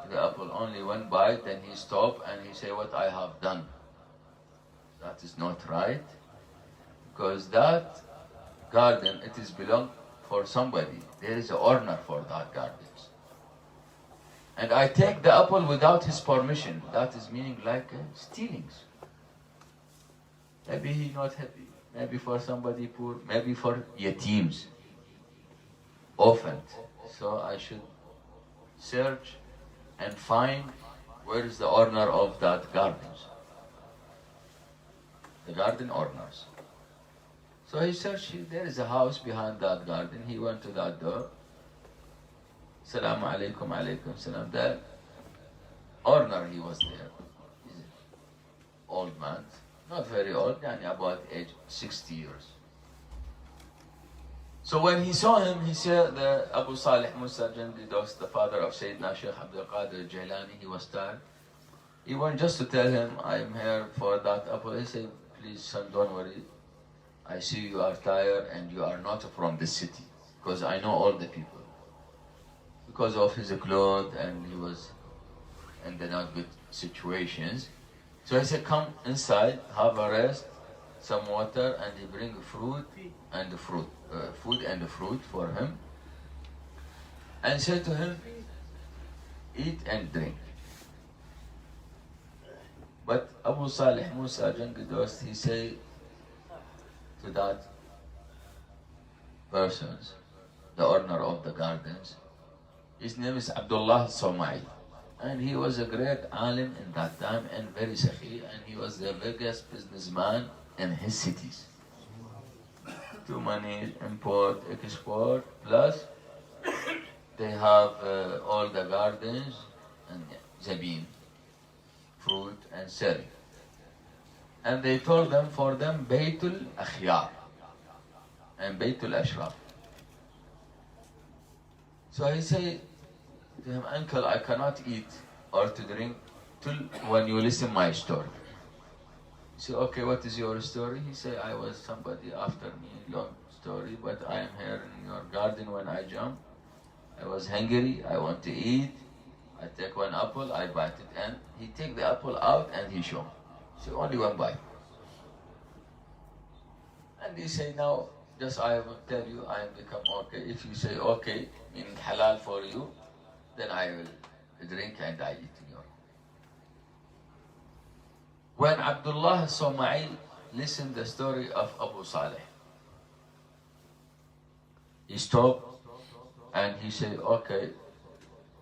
the apple, only one bite, then he stop and he say, what I have done. That is not right, because that garden, it is belong for somebody. There is an owner for that garden. And I take the apple without his permission. That is meaning like stealings. Maybe he not happy. Maybe for somebody poor. Maybe for yatims, orphaned. So I should search and find where is the owner of that garden. The garden owners. So he searched. There is a house behind that garden. He went to that door. Assalamu alaikum, alaikum salam. The owner, he was there. He's an old man, not very old, about age 60 years. So when he saw him, he said, the Abu Salih Musa Jandi Dost, the father of Sayyidina Shaykh Abdul Qadir Jailani, he was tired. He went just to tell him, I am here for that apple. He said, please son, don't worry. I see you are tired and you are not from the city, because I know all the people. Because of his clothes, and he was in the not good situations. So I said, come inside, have a rest, some water, and he bring food and fruit for him, and said to him, eat and drink. But Abu Salih Musa Jangi Dost, he said to that person, the owner of the gardens, his name is Abdullah Somai, and he was a great alim in that time and very sahi, and he was the biggest businessman in his cities. Too many import, export, plus they have all the gardens and zabeen, fruit and selling. And they told them, for them, Baytul Akhyar and Baytul Ashraf. So he said to him, uncle, I cannot eat or to drink till when you listen my story. He said, okay, what is your story? He said, I was somebody after me, long story, but I am here in your garden when I jump. I was hungry, I want to eat. I take one apple, I bite it, and he take the apple out and he show me. So only one bite. And he say, now, just I will tell you, I will become okay. If you say okay, meaning halal for you, then I will drink and I eat in your. When Abdullah Somai listened the story of Abu Saleh, he stopped and he said, okay,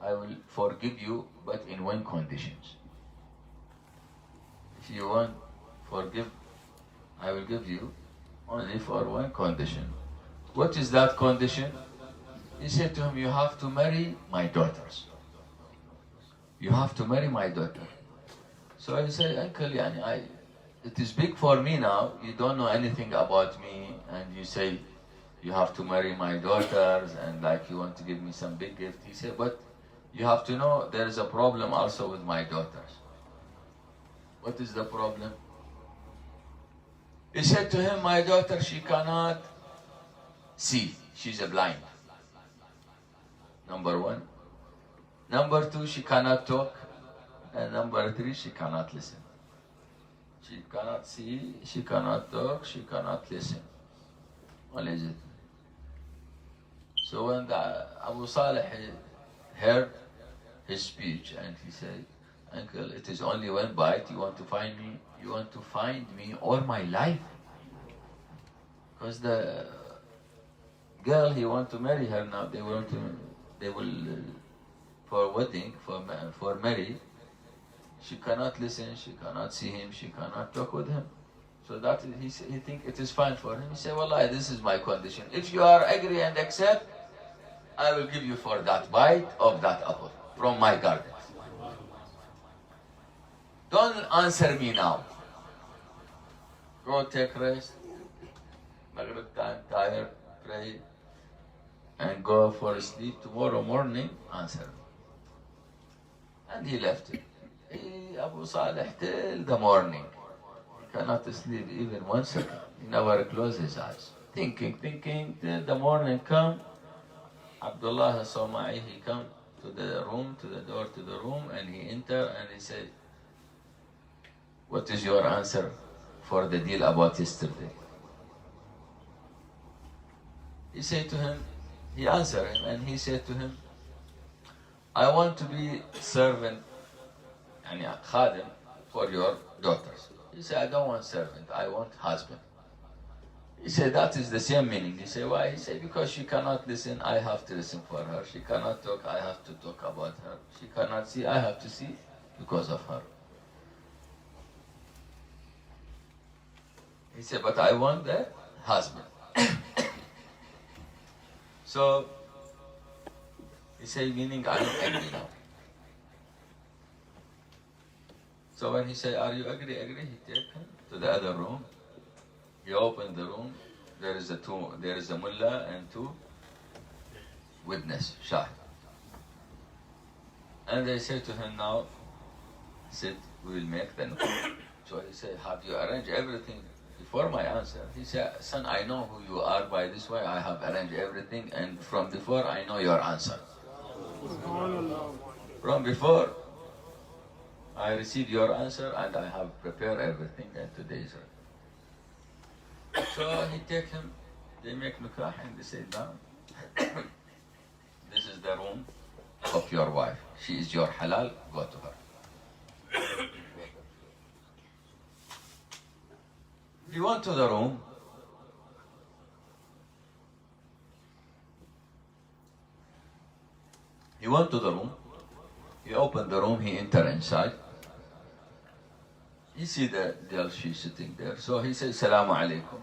I will forgive you, but in one condition. If you want forgive, I will give you only for one condition. What is that condition? He said to him, you have to marry my daughters. You have to marry my daughter. So I said, uncle, it is big for me now. You don't know anything about me, and you say you have to marry my daughters, and like you want to give me some big gift. He said, but you have to know there is a problem also with my daughters. What is the problem? He said to him, my daughter, she cannot see. She's a blind. Number one. Number two, she cannot talk. And number three, she cannot listen. She cannot see, she cannot talk, she cannot listen. What is it? So when Abu Saleh heard his speech, and he said, uncle, it is only one bite. You want to find me? You want to find me all my life? Because the girl, he want to marry her now. They will for wedding, for marriage. She cannot listen. She cannot see him. She cannot talk with him. So that is, he think it is fine for him. He say, Wallahi, this is my condition. If you are agree and accept, I will give you for that bite of that apple from my garden. Don't answer me now. Go take rest. Maghrib time, tired, pray, and go for sleep. Tomorrow morning, answer me. And he left it. Abu Saleh till the morning. He cannot sleep even 1 second. He never closed his eyes. Thinking till the morning come. Abdullah Somai, he come to the room, to the door to the room, and he enter and he said, what is your answer for the deal about yesterday? He said to him, he answered him and he said to him, I want to be servant, yani khadim, for your daughters. He said, I don't want servant, I want husband. He said, that is the same meaning. He said, why? He said, because she cannot listen, I have to listen for her. She cannot talk, I have to talk about her. She cannot see, I have to see because of her. He said, but I want the husband. So, he said, meaning I am angry now. So when he said, are you agree? He take him to the other room. He opened the room. There is a mullah and 2 witness, shahid. And they say to him, now, sit, we will make the nikah. So he said, have you arranged everything before my answer? He said, son, I know who you are by this way. I have arranged everything, and from before I know your answer. From before I received your answer and I have prepared everything, and today is right. So he take him, they make nikah and they say, now, this is the room of your wife. She is your halal, go to her. He went to the room. He went to the room. He opened the room. He entered inside. He see the girl, she's sitting there. So he said, Salamu alaikum.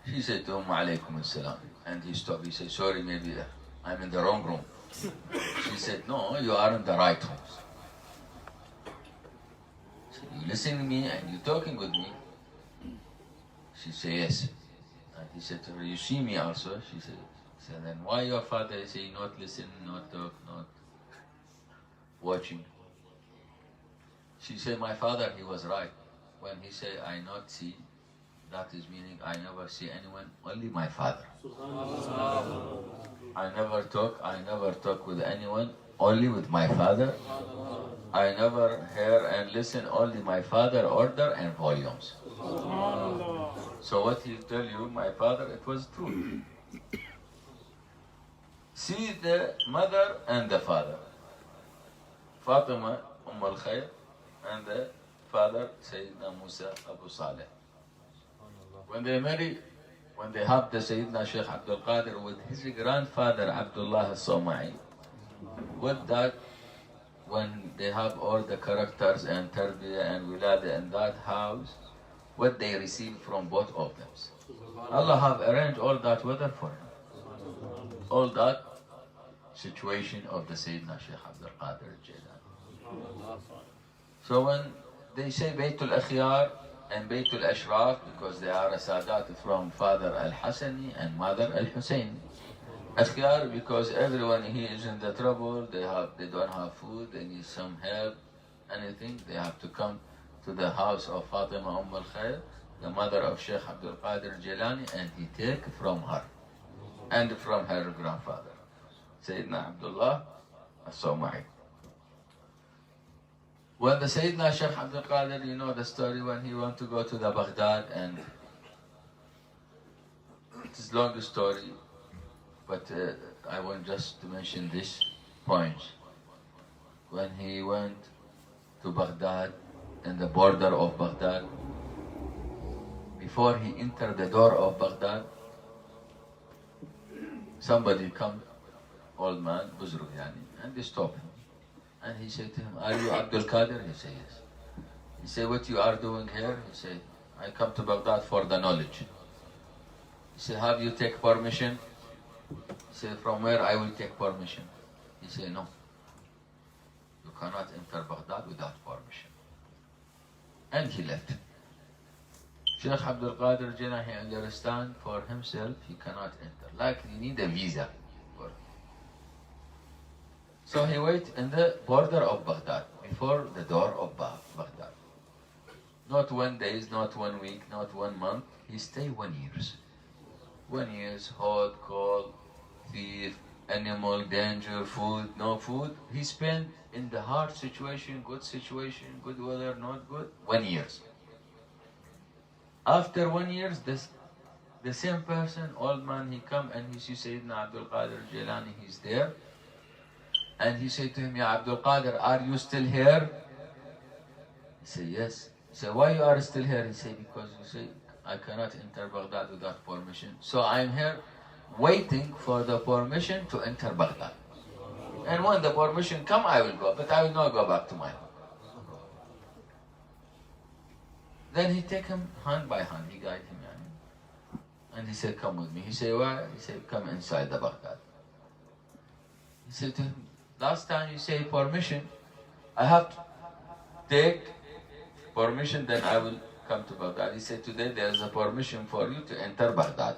She said to him, Alaikum assalam. And he stopped. He said, sorry, maybe I'm in the wrong room. She said, no, you are in the right room. He said, you listening to me and you talking with me? She said, yes. And he said to her, you see me also? She said, then why your father say not listen, not talk, not watching? She said, my father, he was right. When he said, I not see, that is meaning I never see anyone, only my father. I never talk with anyone, only with my father. I never hear and listen, only my father order and volumes. So what he tell you, my father, it was true. See the mother and the father. Fatima, al-Khair, and the father, Sayyidina Musa Abu Saleh. When they marry, when they have the Sayyidina Sheikh Abdul Qadir with his grandfather Abdullah al-Somai, with that, when they have all the characters and tarbiyah and wilada in that house, what they receive from both of them. Allah have arranged all that weather for him. All that situation of the Sayyidina Sheikh Abdul Qadir Jilani. So when they say Baytul Akhyar and Baytul Ashraf, because they are a Sadat from father Al-Hasani and mother Al-Hussein. Akhyar because everyone here is in the trouble, they don't have food, they need some help, anything, they have to come to the house of Fatima al-Khair, the mother of Sheikh Abdul Qadir Jilani, and he take from her and from her grandfather, Sayyidina Abdullah al-Somai. When the Sayyidina Sheikh Abdul Qadir, you know the story when he went to go to the Baghdad, and it is a long story, but I want just to mention this point. When he went to Baghdad, in the border of Baghdad, before he entered the door of Baghdad, somebody come, old man, Buzrug yani, and they stop him. And he said to him, are you Abdul Qadir? He said, yes. He said, what you are doing here? He said, I come to Baghdad for the knowledge. He said, have you take permission? He said, from where I will take permission? He said, no. You cannot enter Baghdad without permission. And he left. Sheikh Abdul Qadir Jilani, he understand for himself he cannot enter. Like you need a visa. So he wait in the border of Baghdad, before the door of Baghdad. Not 1 day, not 1 week, not 1 month. He stay 1 year. 1 year, hot, cold, thief, animal, danger, food, no food. He spent in the hard situation, good weather, not good, 1 year. After 1 year, the same person, old man, he come and he see Sayyidina Abdul Qadir Jilani, he's there. And he said to him, Ya Abdul Qadir, are you still here? He said, yes. He said, why you are still here? He said, because you say, I cannot enter Baghdad without permission. So I'm here waiting for the permission to enter Baghdad. And when the permission come, I will go, but I will not go back to my home. Then he take him hand by hand, he guide him. And he said, come with me. He said, why? He said, come inside the Baghdad. He said to him, last time you say permission, I have to take permission, then I will come to Baghdad. He said, today there is a permission for you to enter Baghdad.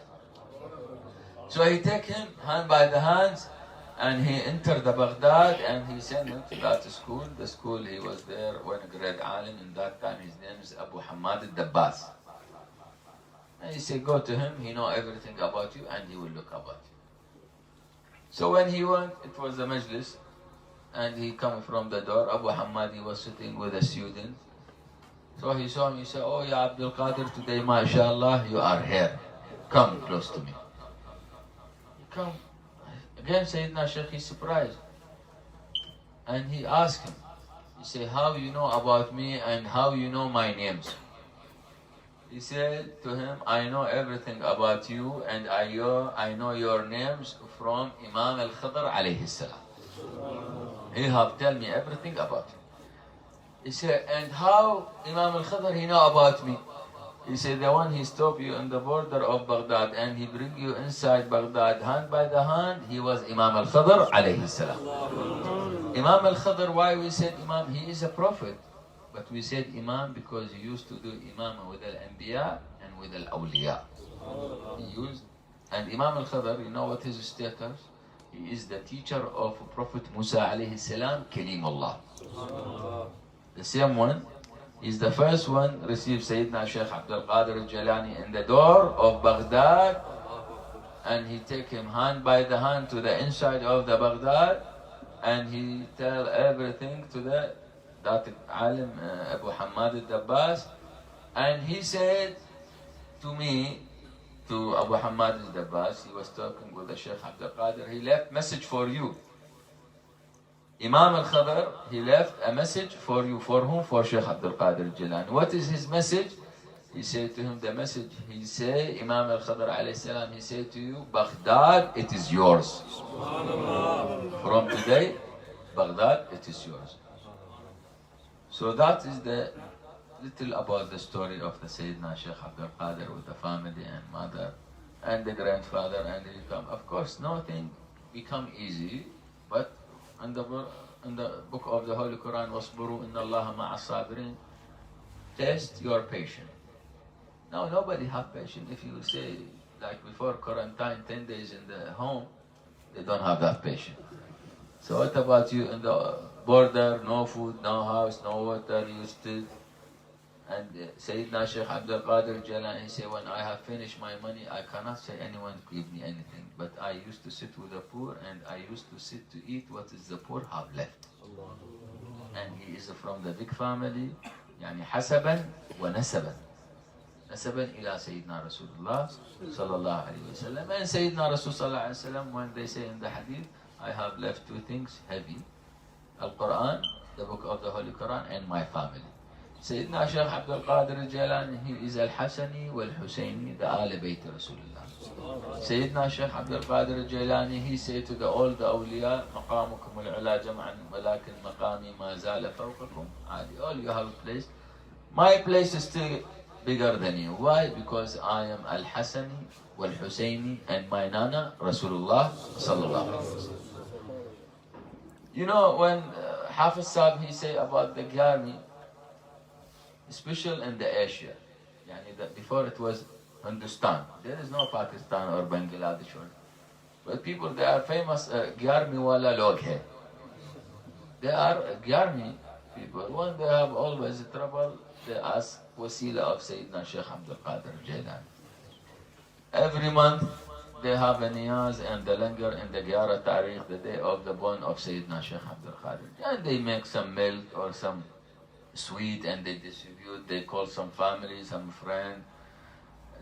So he take him hand by the hands and he entered the Baghdad and he sent him to that school. The school he was there, one great alim in that time, his name is Abu Hamad al-Dabbas. And he said, go to him, he know everything about you and he will look about you. So when he went, it was the majlis, and he come from the door. Abu Hamad, he was sitting with a student. So he saw him, he said, oh, Ya Abdul Qadir, today, mashallah, you are here. Come close to me. He come. Again, Sayyidina Shaykh is surprised. And he asked him, he said, how you know about me and how you know my names? He said to him, I know everything about you and I know your names from Imam al-Khadr alayhi salam. He have tell me everything about you. He said, and how Imam al-Khadr he know about me? He said, the one he stopped you in the border of Baghdad and he bring you inside Baghdad hand by the hand, he was Imam al-Khadr alayhi salam. Imam al-Khadr, why we said Imam? He is a prophet. But we said Imam because he used to do Imam with al-Anbiya and with al-Awliya. He used, and Imam al-Khadr, you know what his status? He is the teacher of Prophet Musa alayhi salam, Kalimullah. The same one is the first one received Sayyidina Shaykh Abdul Qadir Jilani in the door of Baghdad, and he take him hand by the hand to the inside of the Baghdad, and he tell everything to that alim Abu Hamad al-Dabbas, and he said to me, to Abu Hamad al-Dabbas, he was talking with the Shaykh Abdul Qadir, he left message for you. Imam al-Khadr, he left a message for you. For whom? For Shaykh Abdul Qadir Jilani. What is his message? He said to him the message, he said, Imam al-Khadr alayhi salam, he said to you, Baghdad, it is yours. From today, Baghdad, it is yours. So that is the little about the story of the Sayyidina Shaykh Abdul Qadir with the family and mother and the grandfather, and he come. Of course, nothing become easy, but in the book of the Holy Quran, وَاصْبُرُوا إِنَّ اللَّهَ مَعَ الصَّابِرِينَ, test your patience. Now, nobody have patience. If you say, like before quarantine, 10 days in the home, they don't have that patience. So what about you in the border, no food, no house, no water, you still. And Sayyidina Shaykh Abdul Qadir Jilani, he said, when I have finished my money, I cannot say anyone give me anything. But I used to sit with the poor and I used to sit to eat what is the poor have left. And he is from the big family, يعني حسبا ونسبا. نسبا إلى سيدنا رسول الله صلى الله عليه وسلم. And Sayyidina Rasul صلى الله عليه وسلم, when they say in the hadith, I have left two things heavy. Al-Quran, the book of the Holy Quran, and my family. Sayyidina Shaykh Abdul Qadir Jilani, he is Al-Hasani wal-Husayni, the Ahl Bayt Rasulullah. Sayyidina Shaykh Abdul Qadir Jilani, he said to all the awliya, مقامكم العلا جمعا ولكن مقامي ما زال فوقكم عادي. All you have a place. My place is still bigger than you. Why? Because I am Al-Hasani wal-Husayni and my Nana Rasulullah sallallahu alaihi wasallam. You know, when Hafiz Saab, he say about the Gyarmi, special in the Asia. Yani that before it was Hindustan. There is no Pakistan or Bangladesh. But people, they are famous Gyarmi wala log hai. They are Gyarmi people. When they have always trouble, they ask Wasila of Sayyidina Shaykh Abdul Qadir Jailani. Every month they have a niyaz and they linger in the Gyara Tariq, the day of the born of Sayyidina Shaykh Abdul Qadir. And they make some milk or some sweet and they distribute. They call some family, some friend,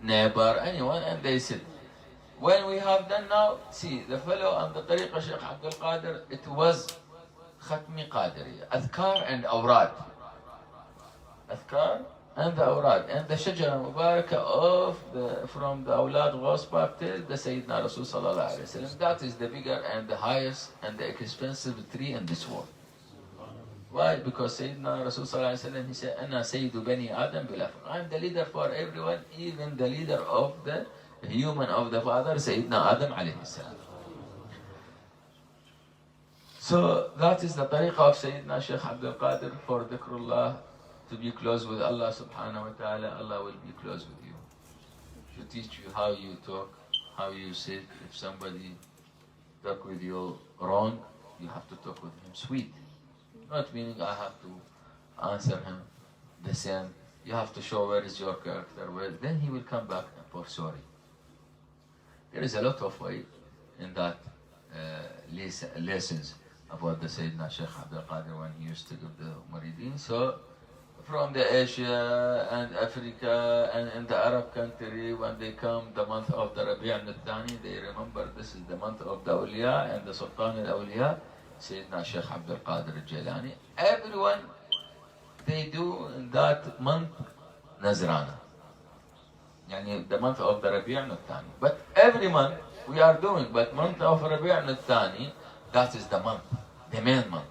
neighbor, anyone, and they sit. When we have done now, see, the fellow on the Tariqa Shaykh Abdul Qadir, it was Khatmi Qadiri, Adhkar and Awrad. Adhkar and the Awrad. And the Shajara Mubarakah from the Awlad Ghosbab till the Sayyidina Rasul Sallallahu Alaihi Wasallam. That is the bigger and the highest and the expensive tree in this world. Why? Because Sayyidina Rasul Sallallahu Alaihi Wasallam, he said, Ana Sayyidu Bani Adam Bilaf. I am the leader for everyone, even the leader of the human of the father, Sayyidina Adam alayhi salam. So that is the tariqah of Sayyidina Shaykh Abdul Qadir for dhikrullah, to be close with Allah subhanahu wa ta'ala. Allah will be close with you. To teach you how you talk, how you sit. If somebody talk with you wrong, you have to talk with him sweet. Not meaning I have to answer him the same. You have to show where is your character, where then he will come back and for sorry. There is a lot of way in that lessons about the Sayyidina Shaykh Abdul Qadir when he used to give the Murideen. So from the Asia and Africa and in the Arab country, when they come the month of the Rabi' al-Thani, they remember this is the month of the Awliya and the Sultan al-Awliya, Sayyidina Shaykh Abdul Qadir al-Jilani. Everyone, they do in that month Nazrana. Yani the month of the Rabi' al-Thani. But every month we are doing, but month of Rabi' al-Thani, that is the month, the main month.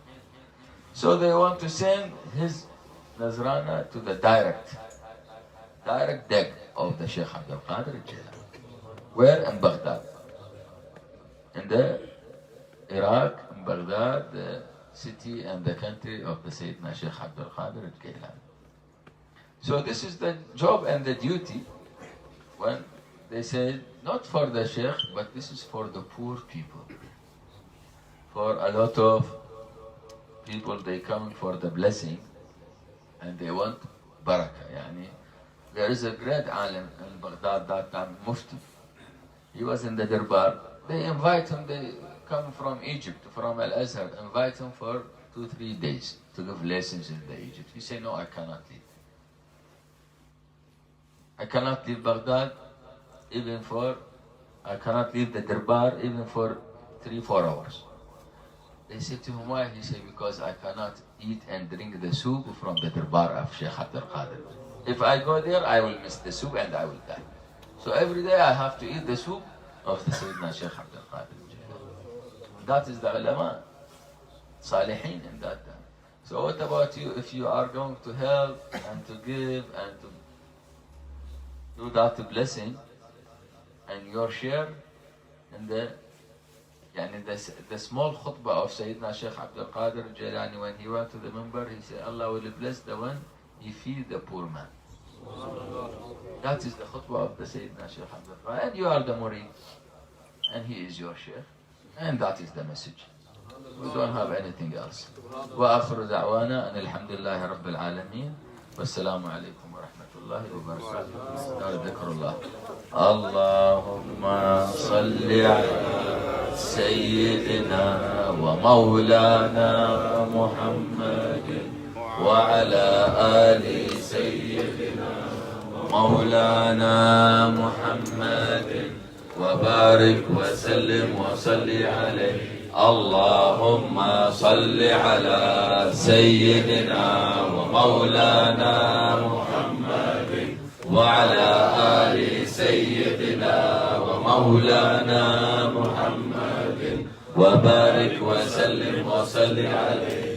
So they want to send his Nazrana to the direct deck of the Shaykh Abdul Qadir al-Jilani. Where? In Baghdad. In the Iraq, in Baghdad, the city and the country of the Sayyidina Shaykh Abdul Qadir al-Jilani. So this is the job and the duty when they say, not for the Shaykh, but this is for the poor people. For a lot of people, they come for the blessing and they want barakah. Yani, there is a great alim in Baghdad that time, Mufti. He was in the Darbar. They invite him, they come from Egypt, from Al-Azhar, invite him for 2-3 days to give lessons in the Egypt. He said, no, I cannot leave. I cannot leave Baghdad I cannot leave the Darbar even for 3-4 hours. They said to him, why? He said, because I cannot eat and drink the soup from the Darbar of Shaykh Abdul Qadir. If I go there, I will miss the soup and I will die. So every day I have to eat the soup of the Sayyidina Shaykh Abdul Qadir. That is the ulama, salihin in that time. So what about you if you are going to help and to give and to do that blessing and your share in the small khutbah of Sayyidina Shaykh Abdul Qadir al-Jilani, when he went to the member, he said, Allah will bless the one he feed the poor man. That is the khutbah of the Sayyidina Shaykh Abdul Qadir. And you are the murid and he is your shaykh. And that is the message. We don't have anything else. وآخر دعوانا أن الحمد لله رب العالمين والسلام عليكم ورحمة الله وبركاته. ذكر الله. اللهم صل على سيدنا ومولانا محمد وعلى آل سيدنا ومولانا محمد وبارك وسلم وصل عليه. اللهم صل على سيدنا ومولانا محمد وعلى آل سيدنا ومولانا محمد وبارك وسلم وصل عليه.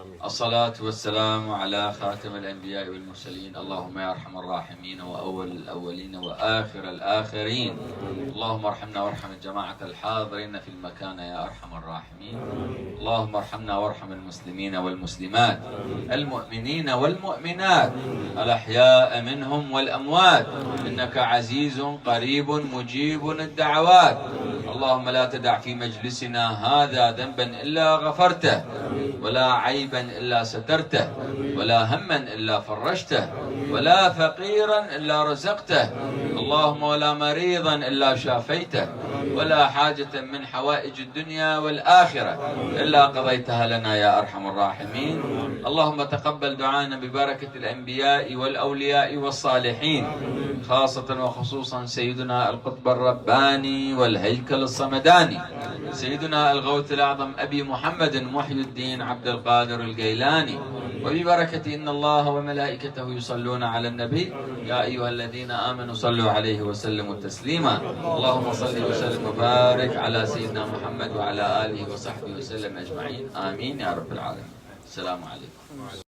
الصلاة والسلام على خاتم الأنبياء والمرسلين. اللهم يا أرحم الراحمين وأول الأولين وآخر الآخرين، اللهم ارحمنا وارحم الجماعة الحاضرين في المكان يا أرحم الراحمين. اللهم ارحمنا وارحم المسلمين والمسلمات، المؤمنين والمؤمنات، الأحياء منهم والأموات، إنك عزيز قريب مجيب الدعوات. اللهم لا تدع في مجلسنا هذا ذنبا إلا غفرته، ولا عيبا إلا سترته، ولا هما إلا فرجته، ولا فقيرا إلا رزقته، اللهم ولا مريضا إلا شافيته، ولا حاجة من حوائج الدنيا والآخرة إلا قضيتها لنا يا أرحم الراحمين. اللهم تقبل دعانا ببركة الأنبياء والأولياء والصالحين، خاصة وخصوصا سيدنا القطب الرباني والهيكل الصمداني، سيدنا الغوث الأعظم أبي محمد محي الدين عبد القادر الجيلاني، وببركة إن الله وملائكته يصلون على النبي يا أيها الذين آمنوا صلوا عليه وسلموا تسليما. اللهم صل وسلم وبارك على سيدنا محمد وعلى آله وصحبه وسلم أجمعين، آمين يا رب العالمين. السلام عليكم.